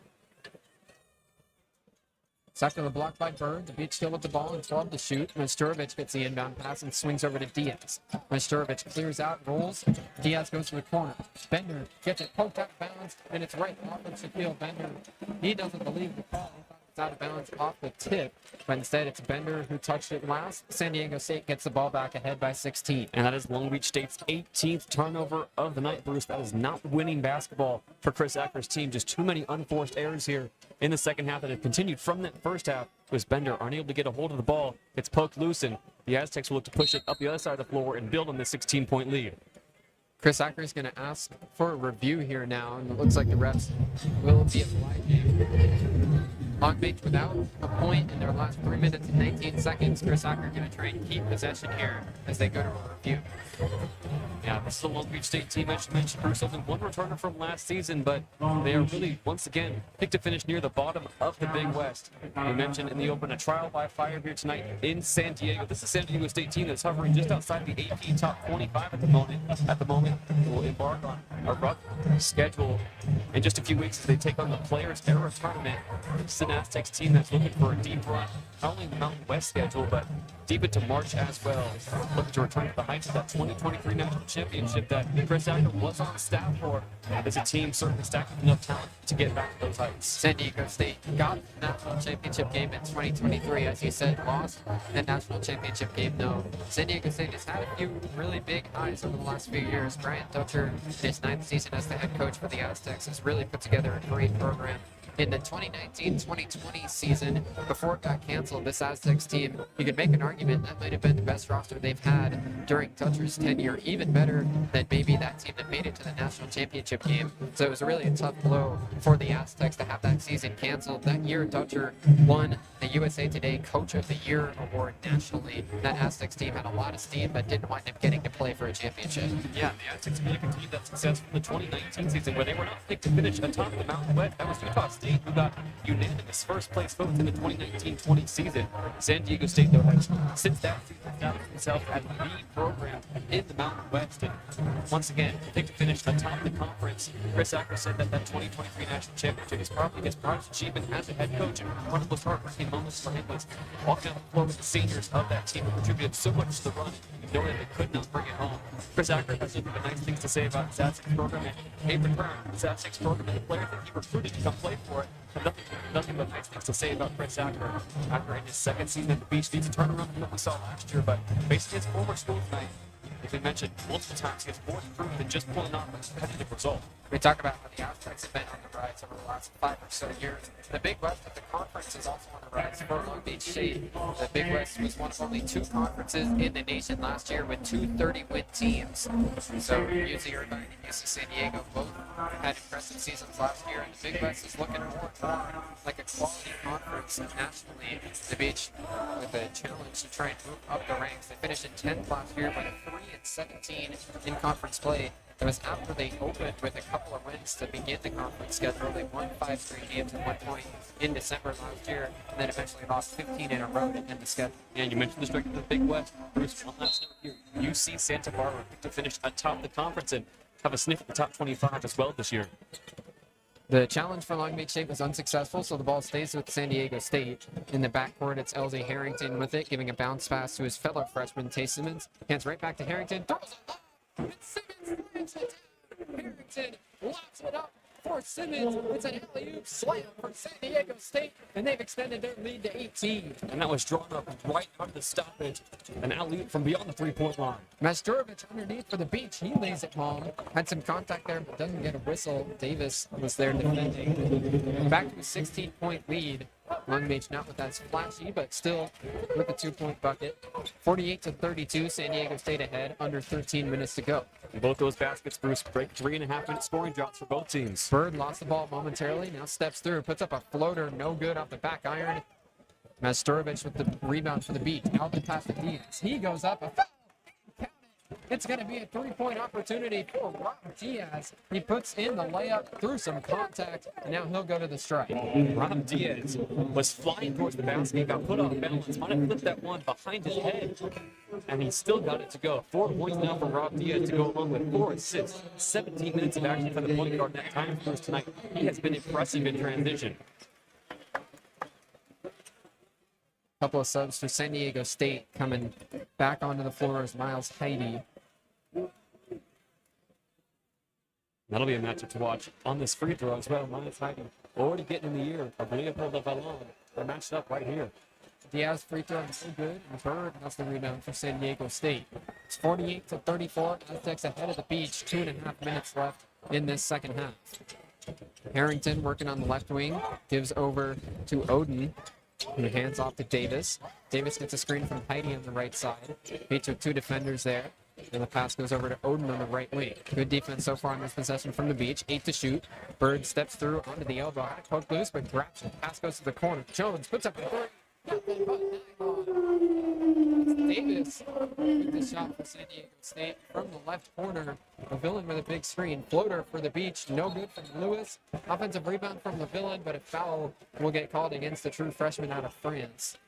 So after the block by Bird, the Beach still with the ball and 12 to shoot. Majstorovic gets the inbound pass and swings over to Diaz. Majstorovic clears out, rolls. Diaz goes to the corner. Bender gets it poked out of bounds, and it's right off of Shaquille Bender. He doesn't believe the call. He thought it was out of bounds off the tip, but instead it's Bender who touched it last. San Diego State gets the ball back ahead by 16. And that is Long Beach State's 18th turnover of the night, Bruce. That is not winning basketball for Chris Acker's team. Just too many unforced errors here in the second half that have continued from that first half. Was Bender unable to get a hold of the ball. It's poked loose, and the Aztecs will look to push it up the other side of the floor and build on the 16-point lead. Chris Acker is going to ask for a review here now, and it looks like the refs will be obliging. Long Beach without a point in their last 3 minutes and 19 seconds. Chris Acker going to try and keep possession here as they go to a review. Yeah, this is the Long Beach State team, as you mentioned, Bruce. Only one returner from last season, but they are really, once again, picked to finish near the bottom of the Big West. We mentioned in the open a trial by fire here tonight in San Diego. This is a San Diego State team that's hovering just outside the AP top 25 at the moment. They will embark on a rough schedule in just a few weeks as they take on the Players Era Tournament. This is an Aztecs team that's looking for a deep run, not only in the Mountain West schedule, but deep into March as well. Looking to return to the heights of that 2023 National Championship that Chris Acker was on staff for. It's a team certainly stacked with enough talent to get back to those heights. San Diego State got the national championship game in 2023, as you said, lost the national championship game. No, San Diego State has had a few really big highs over the last few years. Brian Dutcher, in his 9th season as the head coach for the Aztecs, has really put together a great program. In the 2019-2020 season, before it got canceled, this Aztecs team, you could make an argument that might have been the best roster they've had during Dutcher's tenure, even better than maybe that team that made it to the national championship game. So it was really a tough blow for the Aztecs to have that season canceled. That year, Dutcher won the USA Today Coach of the Year award nationally. That Aztecs team had a lot of steam, but didn't wind up getting to play for a championship. Yeah, the Aztecs continued that success from the 2019 season, where they were not picked to finish atop the Mountain West. That was Utah State, who got unanimous first place votes in the 2019-20 season. San Diego State, though, has since that season established itself as the program in the Mountain West. And once again, picked to finish atop the conference. Chris Acker said that 2023 national championship is probably his proudest achievement as a head coach. And one of those heartbreaking moments for him was walking on the floor with the seniors of that team who contributed so much to the run, knowing that they could not bring it home. Chris Acker has nothing but nice things to say about his Aztecs program, and in return, his Aztecs program and the players that he recruited to come play for it have nothing but nice things to say about Chris Acker. Acker, in his second season at the Beach, needs a turnaround from what we saw last year, but facing his former school tonight, as we mentioned multiple times, he has more to prove than just pulling off a competitive result. We talk about how the Aztecs have been on the rise over the last 5 or so years. The Big West of the conference is also on the rise for Long Beach State. The Big West was one of only 2 conferences in the nation last year with 2 30-win teams. So UC Irvine and UC San Diego both had impressive seasons last year, and the Big West is looking more and more like a quality conference nationally. The Beach with a challenge to try and move up the ranks. They finished in 10th last year, went 3-17 in conference play. It was after they opened with a couple of wins to begin the conference schedule. They won 5 straight games at one point in December last year, and then eventually lost 15 in a row to end the schedule. Yeah, and you mentioned the strength of the Big West. Bruce, one last note here. UC Santa Barbara picked to finish atop the conference and have a sniff at the top 25 as well this year. The challenge for Long Beach State was unsuccessful, so the ball stays with San Diego State. In the backcourt, it's LJ Harrington with it, giving a bounce pass to his fellow freshman, Tay Simmons. Hands right back to Harrington. Throws it up. Simmons slams it down. Harrington locks it up for Simmons. It's an alley-oop slam for San Diego State, and they've extended their lead to 18. And that was drawn up right out of the stoppage. An alley-oop from beyond the three-point line. Majstorovic underneath for the Beach. He lays it home. Had some contact there, but doesn't get a whistle. Davis was there defending. Back to a 16-point lead Long Beach not with as flashy, but still with a 2-point bucket. 48-32, San Diego State ahead, under 13 minutes to go. Both those baskets, Bruce, break 3.5-minute scoring drops for both teams. Bird lost the ball momentarily, now steps through, puts up a floater, no good off the back iron. Majstorovic with the rebound for the Beat. Out the pass to Diaz. He goes up, a foul. It's going to be a 3-point opportunity for Rob Diaz. He puts in the layup through some contact, and now he'll go to the strike. Rob Diaz was flying towards the basket, got put off balance, might have flipped that one behind his head, and he still got it to go. 4 points now for Rob Diaz to go along with 4 assists. 17 minutes of action for the point guard that time for us tonight. He has been impressive in transition. Couple of subs for San Diego State coming back onto the floor as Miles Heide. That'll be a matchup to watch on this free throw as well. Miles Heide already getting in the ear of Leopold Avalon. They're matched up right here. Diaz free throw is good. And Bird has the rebound for San Diego State. It's 48-34. Aztecs ahead of the Beach. 2.5 minutes left in this second half. Harrington working on the left wing. Gives over to Odin, who hands off to Davis. Davis gets a screen from Heide on the right side. Beats with 2 defenders there. And the pass goes over to Odin on the right wing. Good defense so far in this possession from the Beach. 8 to shoot. Bird steps through onto the elbow. Poke loose, but grabs it. Pass goes to the corner. Jones puts up a 3. It's Davis with the shot for San Diego State from the left corner. The villain with a big screen. Floater for the Beach. No good from Lewis. Offensive rebound from the villain, but a foul will get called against the true freshman out of France.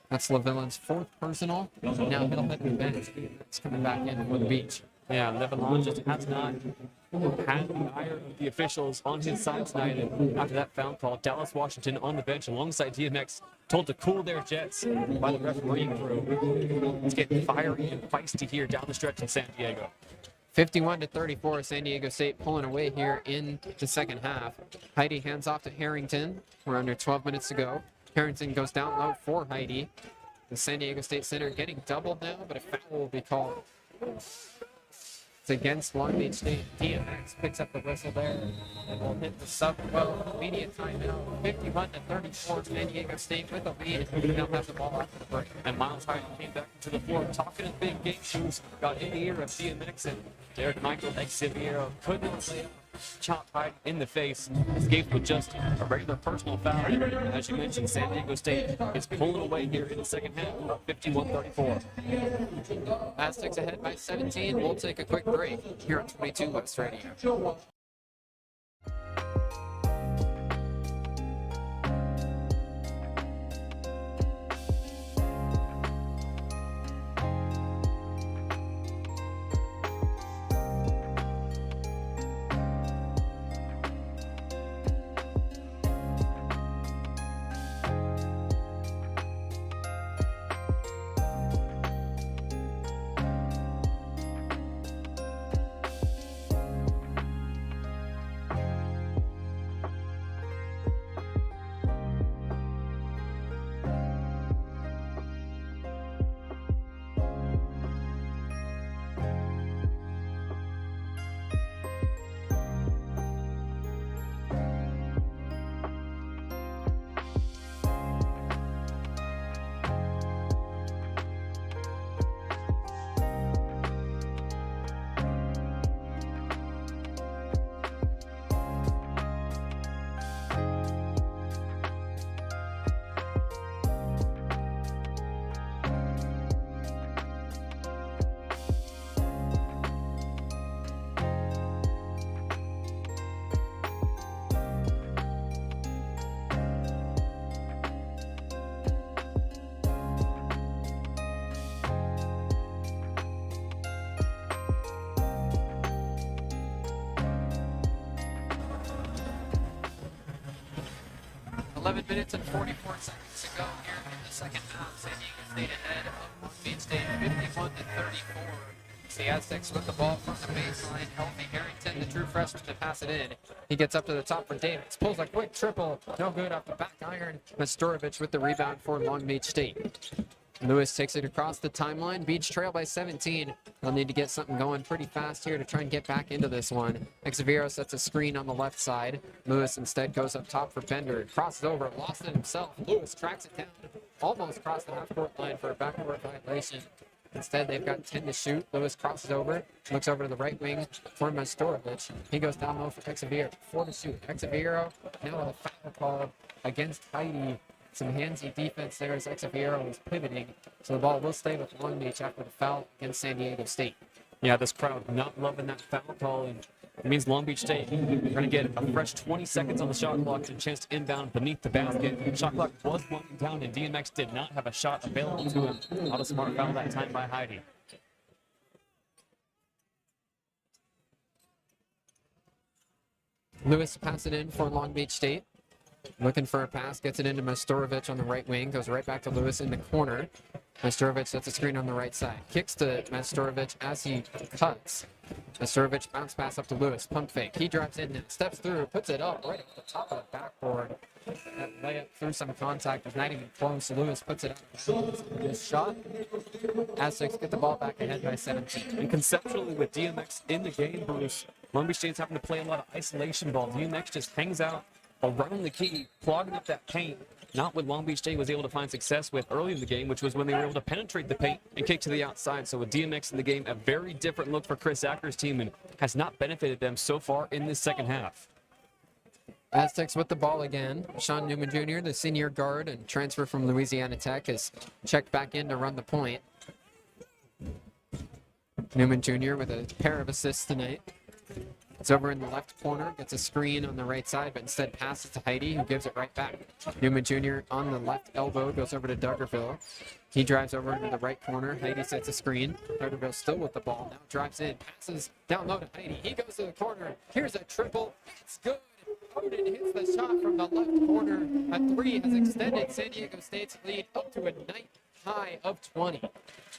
That's LaVillen's 4th personal. Now he'll hit the bench. It's coming back in for the Beach. Yeah, Lebanon just has not had the ire of the officials on his side tonight. And after that foul call, Dallas Washington on the bench alongside DMX, told to cool their jets by the refereeing crew. It's getting fiery and feisty here down the stretch in San Diego. 51-34, San Diego State pulling away here in the second half. Heide hands off to Harrington. We're under 12 minutes to go. Harrington goes down low for Heide. The San Diego State center getting doubled now, but a foul will be called. It's against Long Beach State. DMX picks up the whistle there and will hit the sub-12 immediate timeout. 51-34, San Diego State with the lead. They'll have the ball after the break. And Miles Heide came back to the floor talking in big game shoes, got in the ear of DMX, and Derek Michael Exhibiero could not lay up. Chopped Heide in the face. Escaped with just a regular personal foul. As you mentioned, San Diego State is pulling away here in the second half, up 51-34. Aztecs ahead by 17. We'll take a quick break here on 22 West Radio. Minutes and 44 seconds to go here in the second half. San Diego State ahead of Long Beach State, 51-34. The Aztecs with the ball from the baseline. Healthy Harrington, the true freshman, to pass it in. He gets up to the top for Davis. Pulls a quick triple. No good off the back iron. Majstorovic with the rebound for Long Beach State. Lewis takes it across the timeline. Beach trail by 17. They'll need to get something going pretty fast here to try and get back into this one. Xaviero sets a screen on the left side. Lewis instead goes up top for Bender. Crosses over, lost it himself. Lewis tracks it down. Almost crossed the half-court line for a backcourt violation. Instead, they've got 10 to shoot. Lewis crosses over, looks over to the right wing for Majstorovic. He goes down low for Xaviero. 4 to shoot. Xaviero now with a foul call against Heidi. Some handsy defense there as Xaviero is pivoting. So the ball will stay with Long Beach after the foul against San Diego State. Yeah, this crowd not loving that foul call. And it means Long Beach State are going to get a fresh 20 seconds on the shot clock and a chance to inbound beneath the basket. Shot clock was winding down, and DMX did not have a shot available to him. Not a smart foul that time by Heidi. Lewis passes it in for Long Beach State. Looking for a pass, gets it into Majstorovic on the right wing, goes right back to Lewis in the corner. Majstorovic sets a screen on the right side. Kicks to Majstorovic as he cuts. Majstorovic bounce pass up to Lewis. Pump fake. He drives in, steps through, puts it up right at the top of the backboard. That layup through some contact is not even close. Lewis puts it out. His shot. Aztecs get the ball back ahead by 17. And conceptually, with DMX in the game, Bruce, Long Beach State's having to play a lot of isolation ball. DMX just hangs out around the key, clogging up that paint. Not what Long Beach State was able to find success with early in the game, which was when they were able to penetrate the paint and kick to the outside. So with DMX in the game, a very different look for Chris Acker's team and has not benefited them so far in this second half. Aztecs with the ball again. Sean Newman Jr., the senior guard and transfer from Louisiana Tech, is checked back in to run the point. Newman Jr. with a pair of assists tonight. It's over in the left corner, gets a screen on the right side, but instead passes to Heidi, who gives it right back. Newman Jr. on the left elbow, goes over to Duggarville. He drives over into the right corner. Heidi sets a screen. Duggarville still with the ball. Now drives in, passes down low to Heidi. He goes to the corner. Here's a triple. It's good. Odin hits the shot from the left corner. A three has extended San Diego State's lead up to a night high of 20. And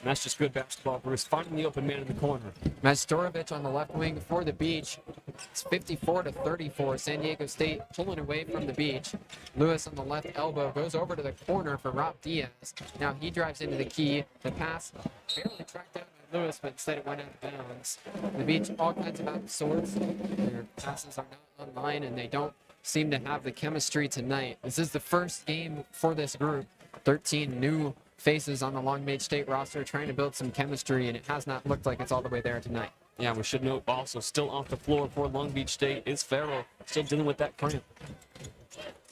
that's just good basketball, Bruce, finding the open man in the corner. Majstorovic on the left wing for the Beach. It's 54-34. San Diego State pulling away from the Beach. Lewis on the left elbow goes over to the corner for Rob Diaz. Now he drives into the key. The pass barely tracked down by Lewis, but instead it went out of bounds. The Beach all kinds of out of sorts. Their passes are not online, and they don't seem to have the chemistry tonight. This is the first game for this group. 13 new faces on the Long Beach State roster trying to build some chemistry, and it has not looked like it's all the way there tonight. Yeah, we should note also still off the floor for Long Beach State is Farrell, still dealing with that cramp.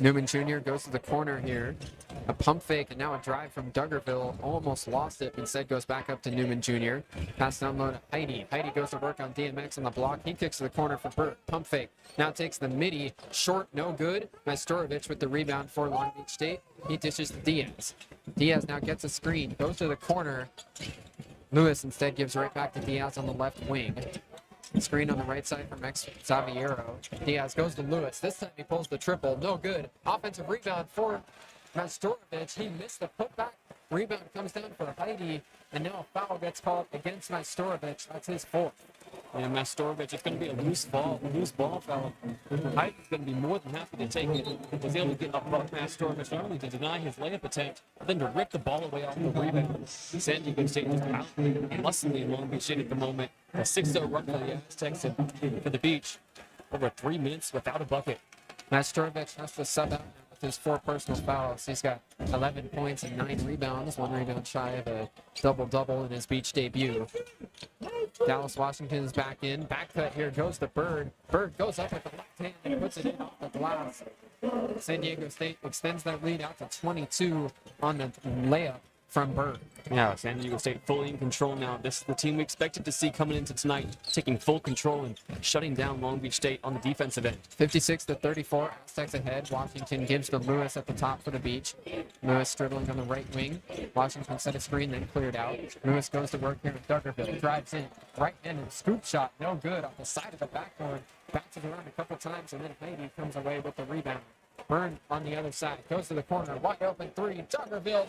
Newman Jr. goes to the corner here. A pump fake and now a drive from Duggarville. Almost lost it. Instead goes back up to Newman Jr. Pass down low to Heidi. Heidi goes to work on DMX on the block. He kicks to the corner for Burt. Pump fake. Now takes the midi. Short, no good. Majstorovic with the rebound for Long Beach State. He dishes to Diaz. Diaz now gets a screen. Goes to the corner. Lewis instead gives right back to Diaz on the left wing. Screen on the right side from Xaviero. Diaz goes to Lewis. This time he pulls the triple. No good. Offensive rebound for Majstorovic. He missed the putback. Rebound comes down for Heidi. And now a foul gets called against Majstorovic. That's his fourth. And Majstorovic, it's going to be a loose ball foul. Heidi's going to be more than happy to take it. Was able to get above Majstorovic, not only to deny his layup attempt, but then to rip the ball away off the rebound. San Diego State just out lustily in Long Beach State at the moment. A 6-0 run for the Aztecs and for the Beach. Over 3 minutes without a bucket. Majstorovic has to sub out with his 4 personal fouls. He's got 11 points and 9 rebounds, 1 rebound shy of a double-double in his Beach debut. Dallas Washington is back in. Back cut here goes to Bird. Bird goes up with the left hand and puts it in off the glass. San Diego State extends that lead out to 22 on the layup from Bird. Yeah, San Diego State fully in control now. This is the team we expected to see coming into tonight, taking full control and shutting down Long Beach State on the defensive end. 56-34, Aztecs ahead. Washington gives to Lewis at the top for the Beach. Lewis dribbling on the right wing. Washington set a screen, then cleared out. Lewis goes to work here with Duggarville. Drives in, right-handed scoop shot, no good off the side of the backboard. Bounces around a couple times, and then Heidi comes away with the rebound. Byrne on the other side, goes to the corner, wide open three. Duggarville.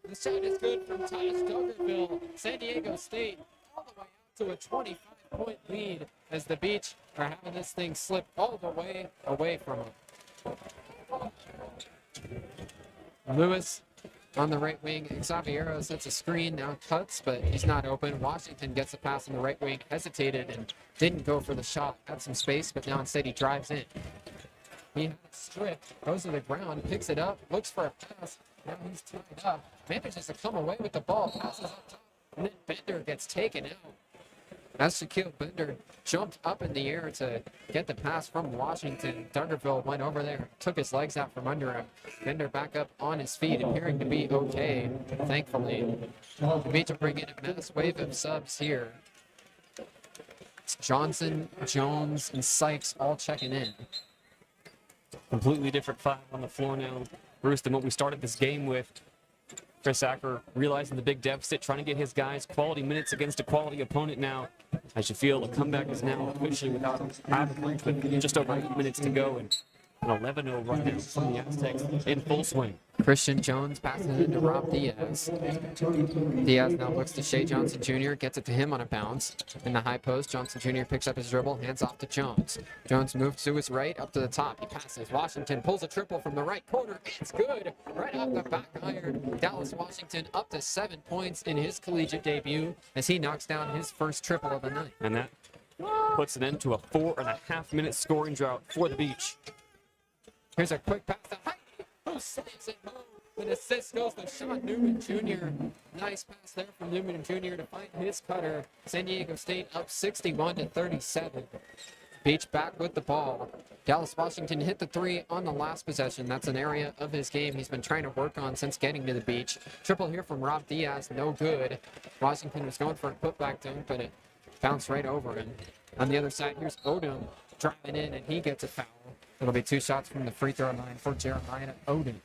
The shot is good from Taj Duggarville. San Diego State all the way out to a 25-point lead as the Beach are having this thing slip all the way away from them. Lewis on the right wing. Xaviero sets a screen, now cuts, but he's not open. Washington gets a pass on the right wing, hesitated and didn't go for the shot. Had some space, but now instead he drives in. He had it stripped, goes to the ground, picks it up, looks for a pass. Now he's tied up, manages to come away with the ball, passes up top, and then Bender gets taken out. As Shaquille Bender jumped up in the air to get the pass from Washington, Duggarville went over there, took his legs out from under him. Bender back up on his feet, appearing to be okay, thankfully. The Beach will bring in a mass wave of subs here. It's Johnson, Jones, and Sykes all checking in. Completely different five on the floor now, Bruce, than what we started this game with. Chris Acker realizing the big deficit, trying to get his guys quality minutes against a quality opponent now. As you feel, the comeback is now officially out of reach with just over 8 minutes to go, and an 11-0 run now from the Aztecs in full swing. Christian Jones passes it into Rob Diaz. Diaz now looks to Shea Johnson Jr., gets it to him on a bounce. In the high post, Johnson Jr. picks up his dribble, hands off to Jones. Jones moves to his right, up to the top. He passes. Washington pulls a triple from the right corner. It's good. Right off the back iron. Dallas Washington up to 7 points in his collegiate debut as he knocks down his first triple of the night. And that puts an end to a 4.5-minute scoring drought for the Beach. Here's a quick pass to Height, who saves it home. An assist goes to Sean Newman Jr. Nice pass there from Newman Jr. to find his cutter. San Diego State up 61-37. Beach back with the ball. Dallas Washington hit the three on the last possession. That's an area of his game he's been trying to work on since getting to the Beach. Triple here from Rob Diaz, no good. Washington was going for a putback dunk, but it bounced right over him. On the other side, here's Odom driving in, and he gets a foul. It'll be 2 shots from the free throw line for Jeremiah Odom.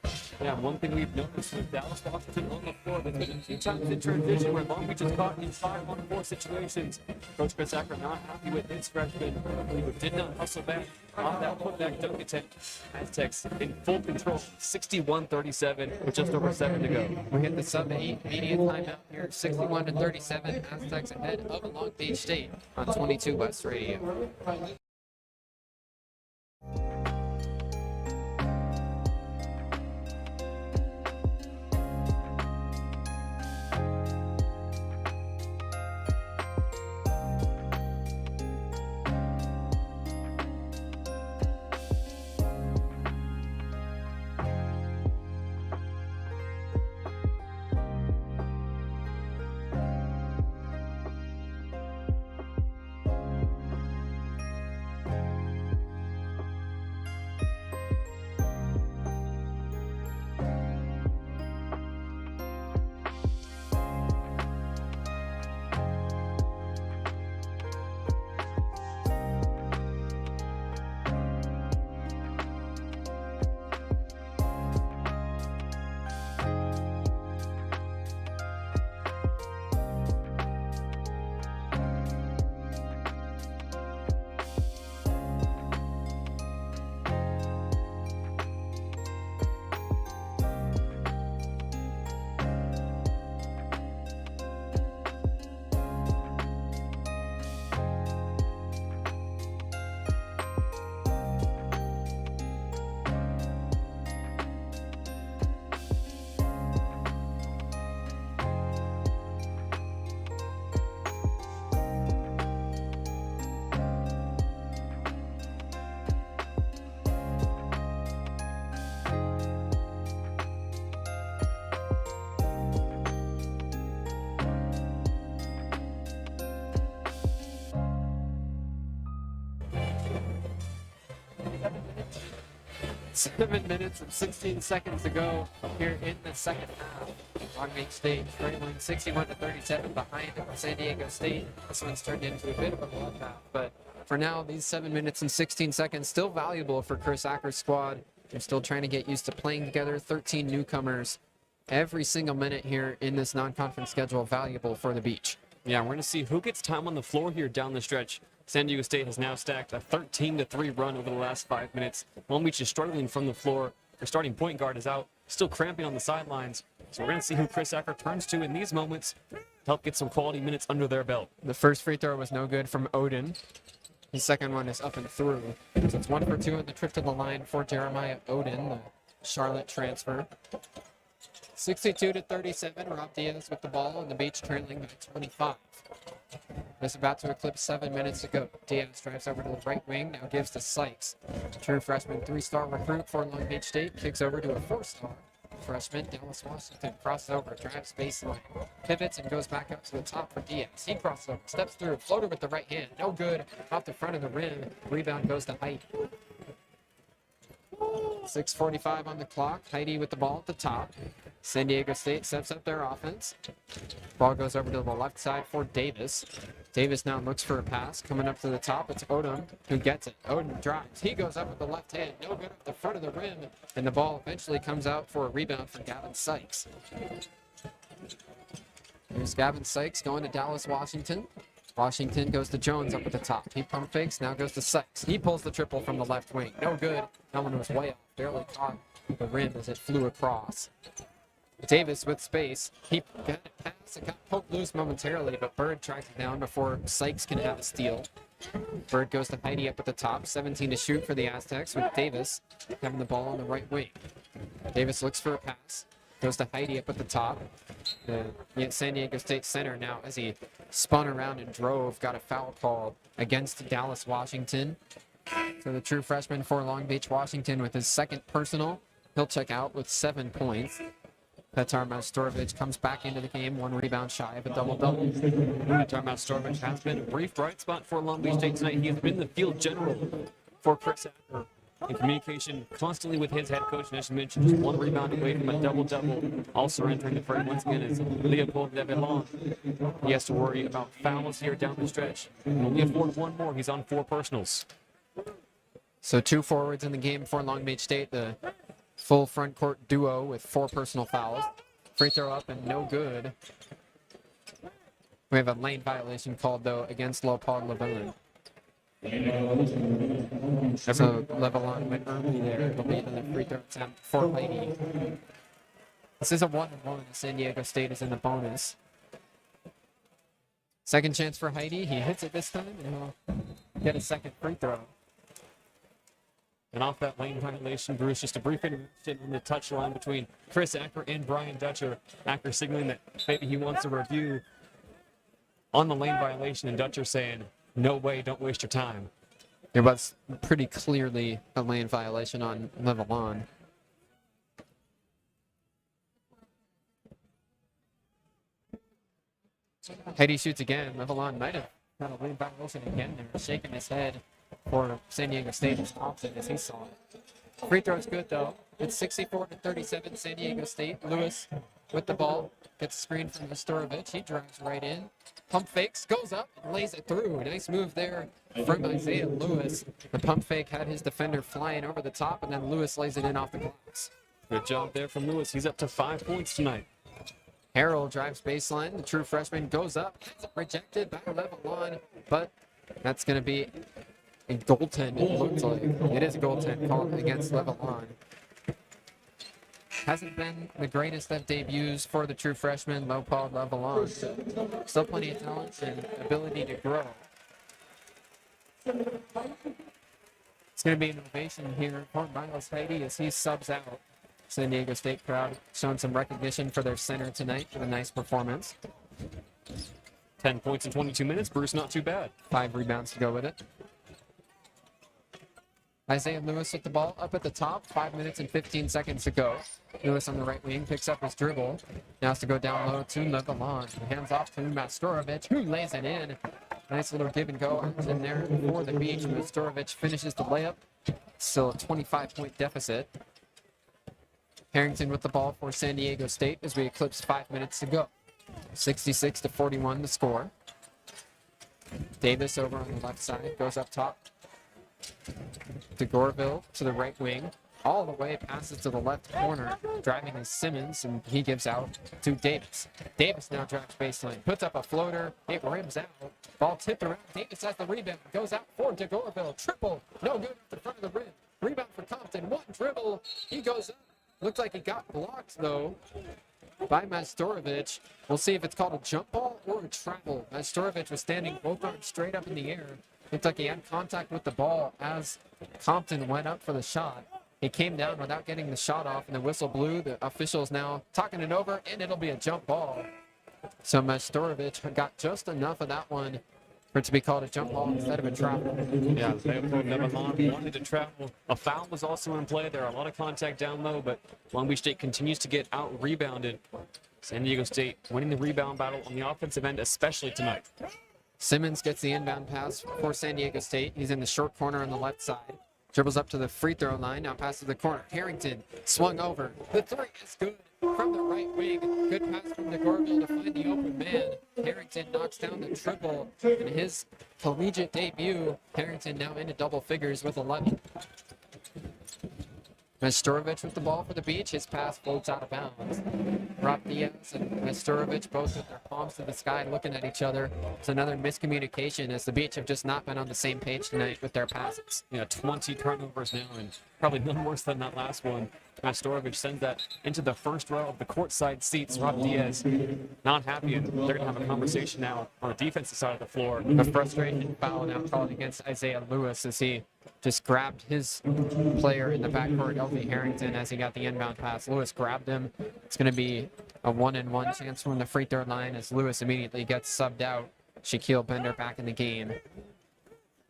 Yeah, one thing we've noticed with Dallas Washington on the floor, there's been a few times in transition where Long Beach is caught in 5-on-4 situations. Coach Chris Acker not happy with his freshman, who did not hustle back on that putback dunk attempt. Aztecs in full control, 61-37 with just over 7 to go. We hit the sub-8 immediate timeout here, 61-37. Aztecs ahead of Long Beach State on 22 West Radio. Seven minutes and 16 seconds to go here in the second half. Long Beach State trailing 61-37 behind San Diego State. This one's turned into a bit of a bloodbath, but for now, these 7 minutes and 16 seconds still valuable for Chris Acker's squad. They're still trying to get used to playing together. 13 newcomers. Every single minute here in this non-conference schedule valuable for the Beach. Yeah, we're going to see who gets time on the floor here down the stretch. San Diego State has now stacked a 13-3 run over the last 5 minutes. Long Beach is struggling from the floor. Their starting point guard is out, still cramping on the sidelines. So we're going to see who Chris Acker turns to in these moments to help get some quality minutes under their belt. The first free throw was no good from Odin. His second one is up and through. So it's 1 for 2 on the trip to the line for Jeremiah Odin, the Charlotte transfer. 62-37, Rob Diaz with the ball on the beach, trailing by 25. It's about to eclipse 7 minutes to go. Diaz drives over to the right wing, now gives to Sykes. True freshman, 3-star recruit for Long Beach State, kicks over to a 4-star freshman, Dallas Washington, crosses over, drives baseline, pivots and goes back up to the top for Diaz. He crosses over, steps through, floater with the right hand, no good, off the front of the rim. Rebound goes to Heidi. 6:45 on the clock. Heidi with the ball at the top. San Diego State sets up their offense. Ball goes over to the left side for Davis. Davis now looks for a pass. Coming up to the top, it's Odom who gets it. Odom drives. He goes up with the left hand. No good at the front of the rim. And the ball eventually comes out for a rebound for Gavin Sykes. Here's Gavin Sykes going to Dallas Washington. Washington goes to Jones up at the top. He pump fakes, now goes to Sykes. He pulls the triple from the left wing. No good. That one was way off. Barely caught the rim as it flew across. Davis with space. He got it pass. It got poked loose momentarily, but Bird tracks it down before Sykes can have a steal. Bird goes to Heidi up at the top. 17 to shoot for the Aztecs with Davis having the ball on the right wing. Davis looks for a pass. Goes to Heidi up at the top. The San Diego State center now, as he spun around and drove, got a foul called against Dallas Washington. So the true freshman for Long Beach Washington with his second personal. He'll check out with 7 points. Petar Majstorovic comes back into the game, 1 rebound shy of a double-double. Petar Majstorovic has been a brief bright spot for Long Beach State tonight. He has been the field general for Chris Acker. In communication constantly with his head coach, and as you mentioned, just 1 rebound away from a double-double. Also entering the frame once again is Leopold Develon. He has to worry about fouls here down the stretch. He'll only afford 1 more. He's on 4 personals. So 2 forwards in the game for Long Beach State. The full front court duo with 4 personal fouls. Free throw up and no good. We have a lane violation called, though, against Leopold Levelin. So Levelin went early there. It'll be another free throw attempt for Heidi. This is a 1-1. San Diego State is in the bonus. Second chance for Heidi. He hits it this time, and he'll get a second free throw. And off that lane violation, Bruce, just a brief interruption in the touchline between Chris Acker and Brian Dutcher. Acker signaling that maybe he wants a review on the lane violation, and Dutcher saying, no way, don't waste your time. There was pretty clearly a lane violation on Levelon. Heidi shoots again. Levelon might have had a lane violation again there, shaking his head for San Diego State as confident as he saw it. Free throw's good, though. It's 64-37 San Diego State. Lewis with the ball. Gets a screen from Majstorovic. He drives right in. Pump fakes, goes up, and lays it through. A nice move there from Isaiah Lewis. The pump fake had his defender flying over the top, and then Lewis lays it in off the glass. Good job there from Lewis. He's up to 5 points tonight. Harrell drives baseline. The true freshman goes up. Gets it rejected by Levelon, but that's going to be a goaltend, it looks like. It is a goaltend called against Levelon. Hasn't been the greatest of debuts for the true freshman, Leopold Levelon. Still plenty of talent and ability to grow. It's going to be an ovation here for Miles Heidi as he subs out. San Diego State crowd showing some recognition for their center tonight with a nice performance. 10 points in 22 minutes. Bruce, not too bad. 5 rebounds to go with it. Isaiah Lewis with the ball up at the top. 5 minutes and 15 seconds to go. Lewis on the right wing picks up his dribble. Now has to go down low to Levelon. Hands off to Majstorovic, who lays it in. Nice little give and go in there for the beach. Majstorovic finishes the layup. Still a 25-point deficit. Harrington with the ball for San Diego State as we eclipse 5 minutes to go. 66-41 the score. Davis over on the left side goes up top to Gorville to the right wing. All the way passes to the left corner. Driving is Simmons, and he gives out to Davis. Davis now drives baseline. Puts up a floater. It rims out. Ball tipped around. Davis has the rebound. Goes out for DeGorville. Triple. No good at the front of the rim. Rebound for Compton. 1 dribble. He goes up. Looks like he got blocked, though, by Majstorovic. We'll see if it's called a jump ball or a travel. Majstorovic was standing both arms straight up in the air. Looked like he had contact with the ball as Compton went up for the shot. He came down without getting the shot off, and the whistle blew. The officials now talking it over, and it'll be a jump ball. So Majstorovic got just enough of that one for it to be called a jump ball instead of a travel. Yeah, Leopold Nebalan wanted to travel. A foul was also in play. There are a lot of contact down low, but Long Beach State continues to get out-rebounded. San Diego State winning the rebound battle on the offensive end, especially tonight. Simmons gets the inbound pass for San Diego State. He's in the short corner on the left side. Dribbles up to the free throw line, now passes the corner. Harrington swung over. The three is good from the right wing. Good pass from DeGorville to find the open man. Harrington knocks down the triple in his collegiate debut. Harrington now into double figures with 11. Majstorovic with the ball for the Beach. His pass floats out of bounds. Rob Diaz and Majstorovic both with their palms to the sky looking at each other. It's another miscommunication as the Beach have just not been on the same page tonight with their passes. 20 turnovers now, and probably none worse than that last one. Majstorovic sends that into the first row of the courtside seats. Rob Diaz not happy, and they're going to have a conversation now on the defensive side of the floor. A frustration foul now called against Isaiah Lewis as he just grabbed his player in the backcourt, LV Harrington, as he got the inbound pass. Lewis grabbed him. It's going to be a 1-and-1 chance from the free throw line as Lewis immediately gets subbed out. Shaquille Bender back in the game.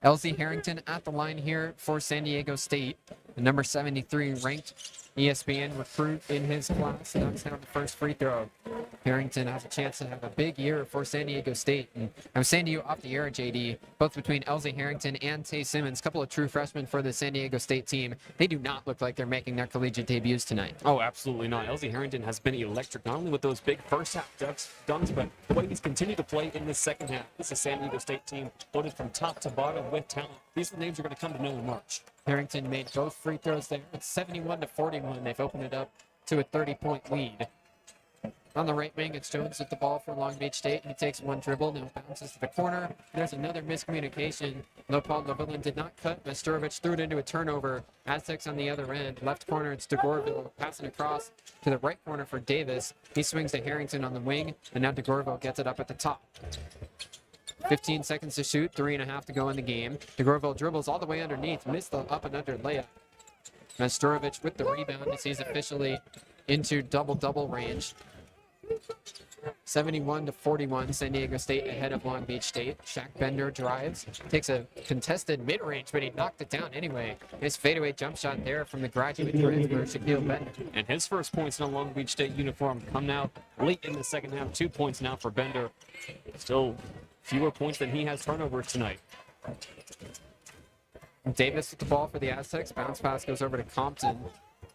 LZ Harrington at the line here for San Diego State. The number 73 ranked ESPN recruit in his class knocks down the first free throw. Harrington has a chance to have a big year for San Diego State. And I'm saying to you off the air, JD, both between LZ Harrington and Tay Simmons, a couple of true freshmen for the San Diego State team, they do not look like they're making their collegiate debuts tonight. Oh, absolutely not. LZ Harrington has been electric, not only with those big first half dunks, but the way he's continued to play in this second half. This is a San Diego State team loaded from top to bottom with talent. These are the names you're going to come to know in March. Harrington made both free throws there. It's 71-41. They've opened it up to a 30-point lead. On the right wing, it's Jones with the ball for Long Beach State. He takes one dribble, now bounces to the corner. There's another miscommunication. Leopold Levillain did not cut. Majstorovic threw it into a turnover. Aztecs on the other end. Left corner, it's DeGorville passing across to the right corner for Davis. He swings to Harrington on the wing, and now DeGorville gets it up at the top. 15 seconds to shoot, 3.5 to go in the game. DeGorville dribbles all the way underneath, missed the up and under layup. Majstorovic with the rebound as he's officially into double-double range. 71-41, San Diego State ahead of Long Beach State. Shaq Bender drives, takes a contested mid-range, but he knocked it down anyway. His fadeaway jump shot there from the graduate transfer, Shaquille Bender. And his first points in a Long Beach State uniform come now late in the second half. 2 points now for Bender. Still fewer points than he has turnovers tonight. Davis with the ball for the Aztecs. Bounce pass goes over to Compton.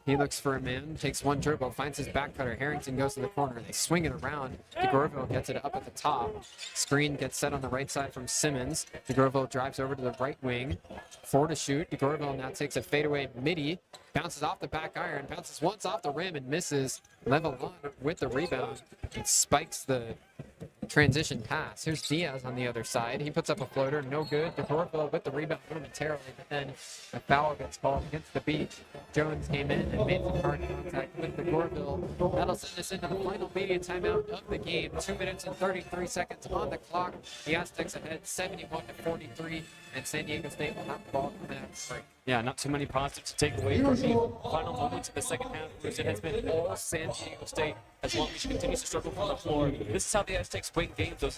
He looks for a man, takes one dribble, finds his back cutter. Harrington goes to the corner. They swing it around. DeGorville gets it up at the top. Screen gets set on the right side from Simmons. DeGorville drives over to the right wing. 4 to shoot. DeGorville now takes a fadeaway midi. Bounces off the back iron. Bounces once off the rim and misses. Levillain with the rebound. He spikes the transition pass. Here's Diaz on the other side. He puts up a floater. No good. DeGorville with the rebound momentarily, but then a foul gets called against the Beach. Jones came in and made some hard contact with DeGorville. That'll send us into the final media timeout of the game. 2 minutes and 33 seconds on the clock. The Aztecs ahead 71-43, and San Diego State will have the ball coming out of the break. Yeah, not too many positives to take away from the final moments of the second half, which it has been all San Diego State as Long Beach continues to struggle from the floor. This is how the Aztecs win games, though.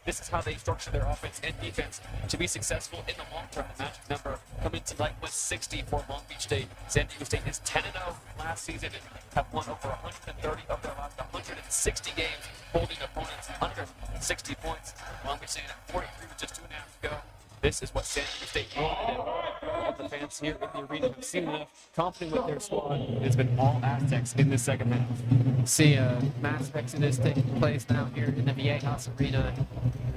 This is how they structure their offense and defense to be successful in the long term. The magic number coming tonight was 60 for Long Beach State. San Diego State is 10-0 last season and have won over 130 of their last 160 games, holding opponents under 60 points. Long Beach State at 43 with just 2.5 to go. This is what San Diego State wanted, and all the fans here in the arena have seen enough, confident with their squad. It's been all Aztecs in the second half. See a mass exodus taking place now here in the Viejas Arena.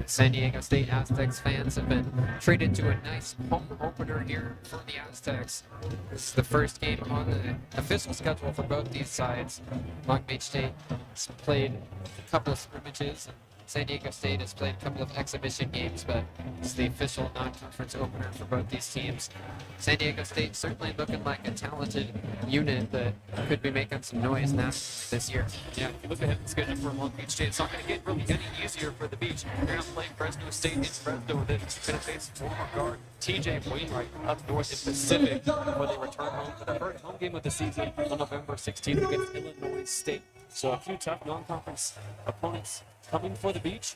San Diego State Aztecs fans have been treated to a nice home opener here for the Aztecs. This is the first game on the official schedule for both these sides. Long Beach State has played a couple of scrimmages and San Diego State has played a couple of exhibition games, but it's the official non-conference opener for both these teams. San Diego State certainly looking like a talented unit that could be making some noise now this year. Yeah, if you look ahead at the schedule for Long Beach State, it's not going to get really any easier for the Beach. They're going to play Fresno State in Fresno, then going to face former guard TJ Wainwright up north in Pacific, where they return home for their first home game of the season on November 16th against Illinois State. So a few tough non-conference opponents coming for the Beach.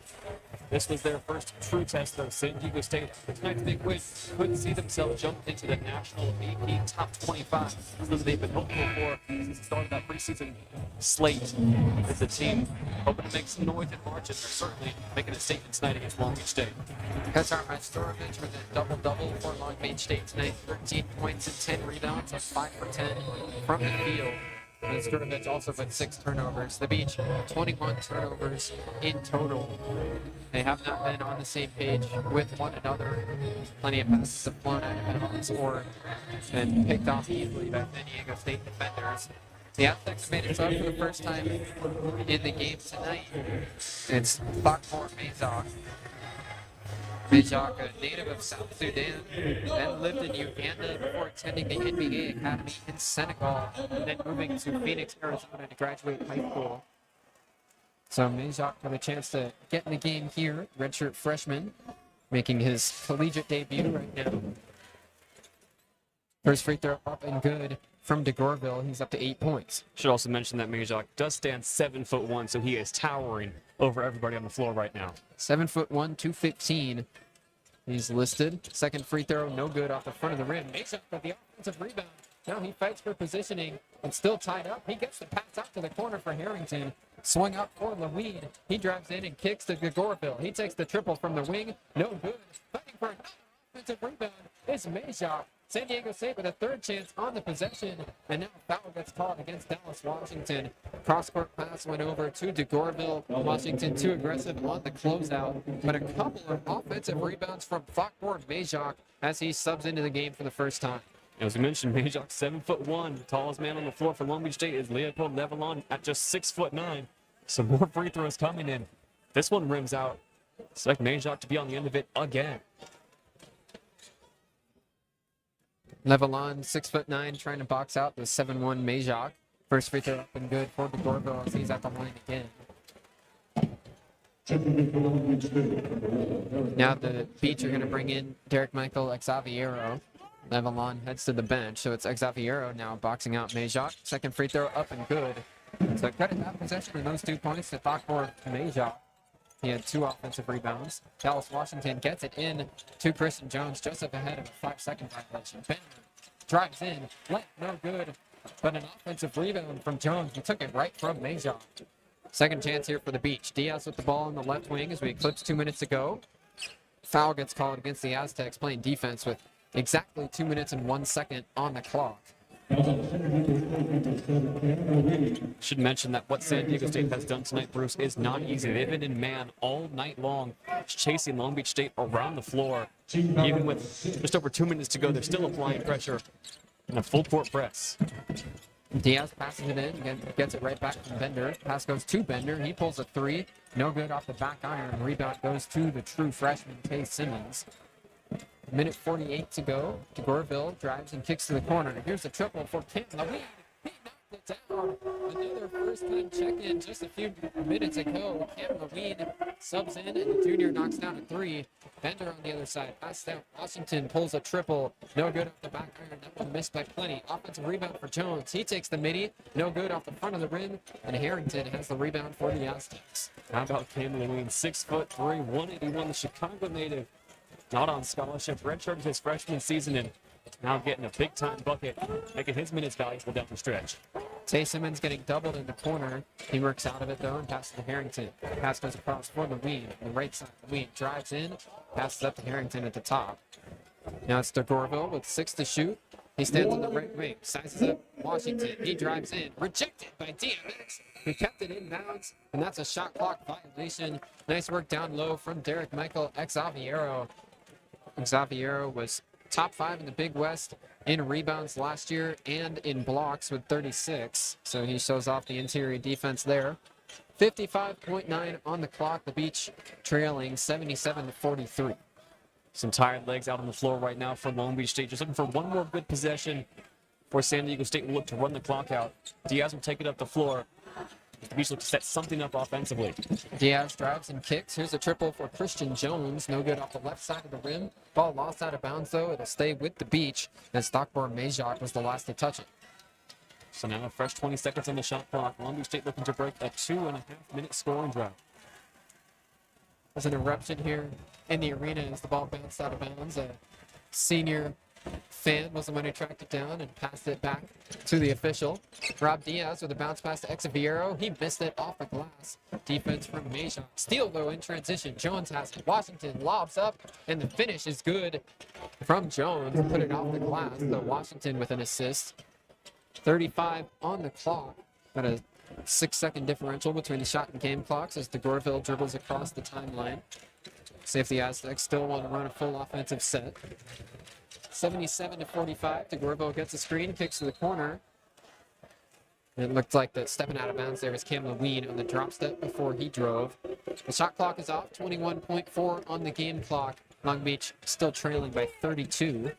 This was their first true test, though. San Diego State, with tonight's big win, couldn't see themselves jump into the national AP top 25. Something they've been hopeful for since the start of that preseason slate. It's a team hoping to make some noise in March, and they're certainly making a statement tonight against Long Beach State. Katar Majstorovic with a double-double for Long Beach State tonight. 13 points and 10 rebounds, 5 for 10 from the field. Majstorovic also with 6 turnovers. The Beach, 21 turnovers in total. They have not been on the same page with one another. Plenty of passes have flown out of bounds or been picked off easily by San Diego State defenders. The Aztecs made it up for the first time in the game tonight. It's Fakmor Mazok. Majok, a native of South Sudan, then lived in Uganda before attending the NBA Academy in Senegal, and then moving to Phoenix, Arizona to graduate high school. So Majok got a chance to get in the game here, redshirt freshman, making his collegiate debut right now. First free throw up and good from DeGorville. He's up to 8 points. Should also mention that Majok does stand 7'1", so he is towering over everybody on the floor right now. 7'1", 215. He's listed. Second free throw, no good off the front of the rim. Majok with the offensive rebound. Now he fights for positioning and still tied up. He gets the pass out to the corner for Harrington. Swung up for Leweed. He drives in and kicks to DeGorville. He takes the triple from the wing. No good. Fighting for another offensive rebound is Majok. San Diego State with a third chance on the possession, and now a foul gets called against Dallas Washington. Cross-court pass went over to DeGorville. Washington too aggressive on the closeout, but a couple of offensive rebounds from Fakmor Majok as he subs into the game for the first time. As we mentioned, Majok 7'1". The tallest man on the floor for Long Beach State is Leopold Nevalon at just 6'9". Some more free throws coming in. This one rims out. Expect Majok to be on the end of it again. Levalon, 6'9", trying to box out the 7'1" Majok. First free throw up and good for DeGorville as he's at the line again. Now the Beach are going to bring in Derek Michael Xaviero. Levalon heads to the bench, so it's Xaviero now boxing out Majok. Second free throw up and good. So credit that possession and those 2 points to Fakmor Majok. He had 2 offensive rebounds. Dallas Washington gets it in to Christian Jones just up ahead of a 5-second violation. Bender drives in, no good, but an offensive rebound from Jones. He took it right from Majok. Second chance here for the Beach. Diaz with the ball on the left wing as we eclipse 2 minutes to go. Foul gets called against the Aztecs, playing defense with exactly 2 minutes and 1 second on the clock. Should mention that what San Diego State has done tonight, Bruce, is not easy. They've been in man all night long, chasing Long Beach State around the floor. Even with just over 2 minutes to go, they're still applying pressure in a full court press. Diaz passes it in, gets it right back from Bender. Pass goes to Bender. He pulls a 3. No good off the back iron. Rebound goes to the true freshman, Tay Simmons. Minute 48 to go. DeGorville drives and kicks to the corner. Here's a triple for Cam Leweed. He knocked it down. Another first-time check-in just a few minutes ago. Cam Leweed subs in, and the junior knocks down a 3. Bender on the other side. Pass down. Washington pulls a triple. No good off the back iron. That one missed by plenty. Offensive rebound for Jones. He takes the midi. No good off the front of the rim. And Harrington has the rebound for the Aztecs. How about Cam Leweed? 6'3", 181, the Chicago native. Not on scholarship, redshirted his freshman season and now getting a big-time bucket, making his minutes valuable down the stretch. Tay Simmons getting doubled in the corner. He works out of it, though, and passes to Harrington. Pass goes across for Leweed. On the right side, Leweed drives in, passes up to Harrington at the top. Now it's DeGorville with 6 to shoot. He stands on the right wing, sizes up Washington. He drives in, rejected by DMX, who kept it in bounds, and that's a shot clock violation. Nice work down low from Derek Michael Xaviero. Xaviero was top 5 in the Big West in rebounds last year and in blocks with 36. So he shows off the interior defense there. 55.9 on the clock. The Beach trailing 77-43. Some tired legs out on the floor right now for Long Beach State. Just looking for one more good possession for San Diego State will look to run the clock out. Diaz will take it up the floor. The Beach look to set something up offensively. Diaz drives and kicks. Here's a triple for Christian Jones. No good off the left side of the rim. Ball lost out of bounds, though. It'll stay with the Beach, as Stockport Majok was the last to touch it. So now a fresh 20 seconds on the shot clock. Long Beach State looking to break a 2.5-minute scoring drought. There's an eruption here in the arena as the ball bounced out of bounds. A senior fan was the one who tracked it down and passed it back to the official. Rob Diaz with a bounce pass to Exaviero. He missed it off the glass. Defense from Majok. Steal, though, in transition. Jones has it. Washington lobs up, and the finish is good from Jones. Put it off the glass. So Washington with an assist. 35 on the clock. Got a 6-second differential between the shot and game clocks as DeGorville dribbles across the timeline. See if the Aztecs still want to run a full offensive set. 77-45. DeGorville gets a screen, kicks to the corner. It looked like that stepping out of bounds there was Cam Leween on the drop step before he drove. The shot clock is off. 21.4 on the game clock. Long Beach still trailing by 32.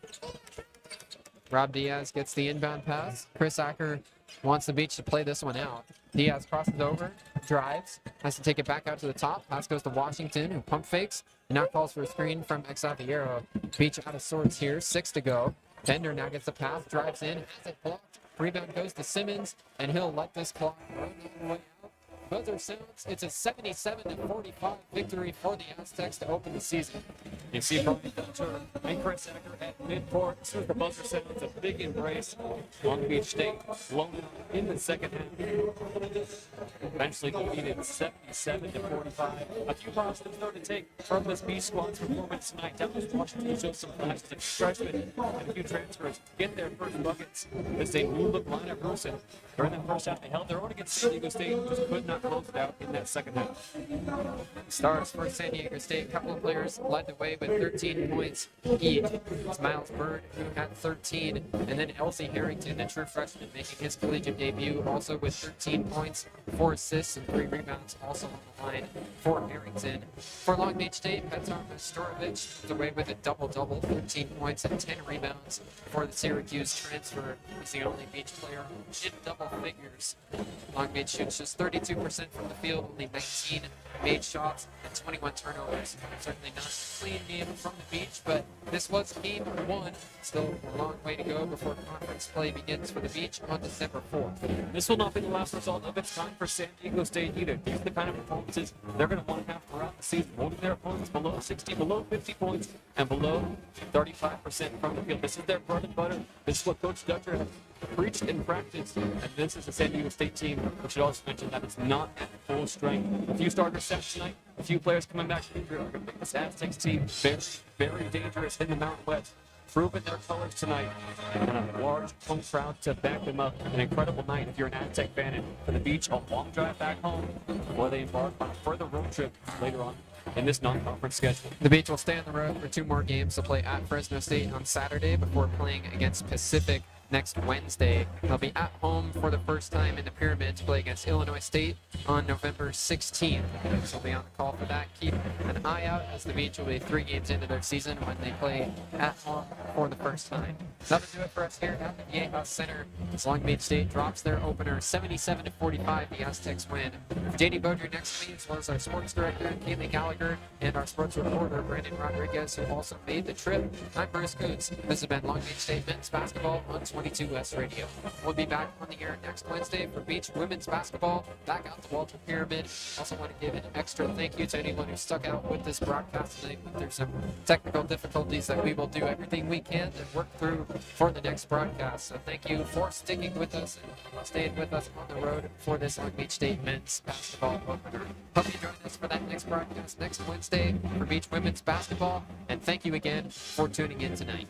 Rob Diaz gets the inbound pass. Chris Acker wants the Beach to play this one out. Diaz crosses over, drives, has to take it back out to the top. Pass goes to Washington, who pump fakes, and now calls for a screen from Exaviero. Beach out of sorts here, 6 to go. Bender now gets the pass, drives in, has it blocked. Rebound goes to Simmons, and he'll let this clock run all the way out. Buzzer sounds. It's a 77-45 victory for the Aztecs to open the season. You see Brian Belcher and Chris Acker at midcourt. As soon as the buzzer sounds, a big embrace. Long Beach State blown out in the second half. Eventually defeated 77-45. A few positives though to take from this Beach squad's performance tonight. Dallas Washington showed some flashes of freshmen and a few transfers get their first buckets. This is a new look lineup person. During the first half, they held their own against San Diego State, just could not close it out in that second half. Stars for San Diego State. A couple of players led the way with 13 points each. It's Miles Bird, who had 13, and then Elsie Harrington, a true freshman, making his collegiate debut, also with 13 points, 4 assists, and 3 rebounds, also on the line for Harrington. For Long Beach State, Petar Mastorovich led the way with a double-double, 13 points and 10 rebounds for the Syracuse transfer. He's the only Beach player who hit double figures. Long Beach shoots just 32% from the field, only 19 made shots and 21 turnovers. Certainly not a clean game from the Beach, but this was game 1. Still a long way to go before conference play begins for the Beach on December 4th. This will not be the last result of its kind for San Diego State either. These are the kind of performances they're going to want to have throughout the season, holding their opponents below 60, below 50 points, and below 35% from the field. This is their bread and butter. This is what Coach Dutcher has preached and practiced, and this is the San Diego State team, which should also mention that it's not at full strength. A few starters set tonight, a few players coming back to injury are going to make this Aztecs team very, very dangerous in the Mountain West. Proving their colors tonight, and a large home crowd to back them up. An incredible night if you're an Aztec fan, and for the Beach, a long drive back home before they embark on a further road trip later on in this non-conference schedule. The Beach will stay on the road for 2 more games to play at Fresno State on Saturday before playing against Pacific next Wednesday. They'll be at home for the first time in the Pyramid to play against Illinois State on November 16th. So we'll be on the call for that. Keep an eye out as the Beach will be 3 games into their season when they play at home for the first time. That'll do it for us here at the Viejas Center. As Long Beach State drops their opener 77-45, the Aztecs win. JayDe Beaudry next to me, as well as our sports director, Kaylee Gallagher, and our sports reporter, Brandon Rodriguez, who also made the trip. I'm Bruce Kuntz. This has been Long Beach State men's basketball on 22S Radio. We'll be back on the air next Wednesday for Beach women's basketball back out the Walter Pyramid. Also want to give an extra thank you to anyone who stuck out with this broadcast tonight. There's some technical difficulties that we will do everything we can to work through for the next broadcast. So thank you for sticking with us and staying with us on the road for this Long Beach State men's basketball opener. Hope you join us for that next broadcast next Wednesday for Beach women's basketball. And thank you again for tuning in tonight.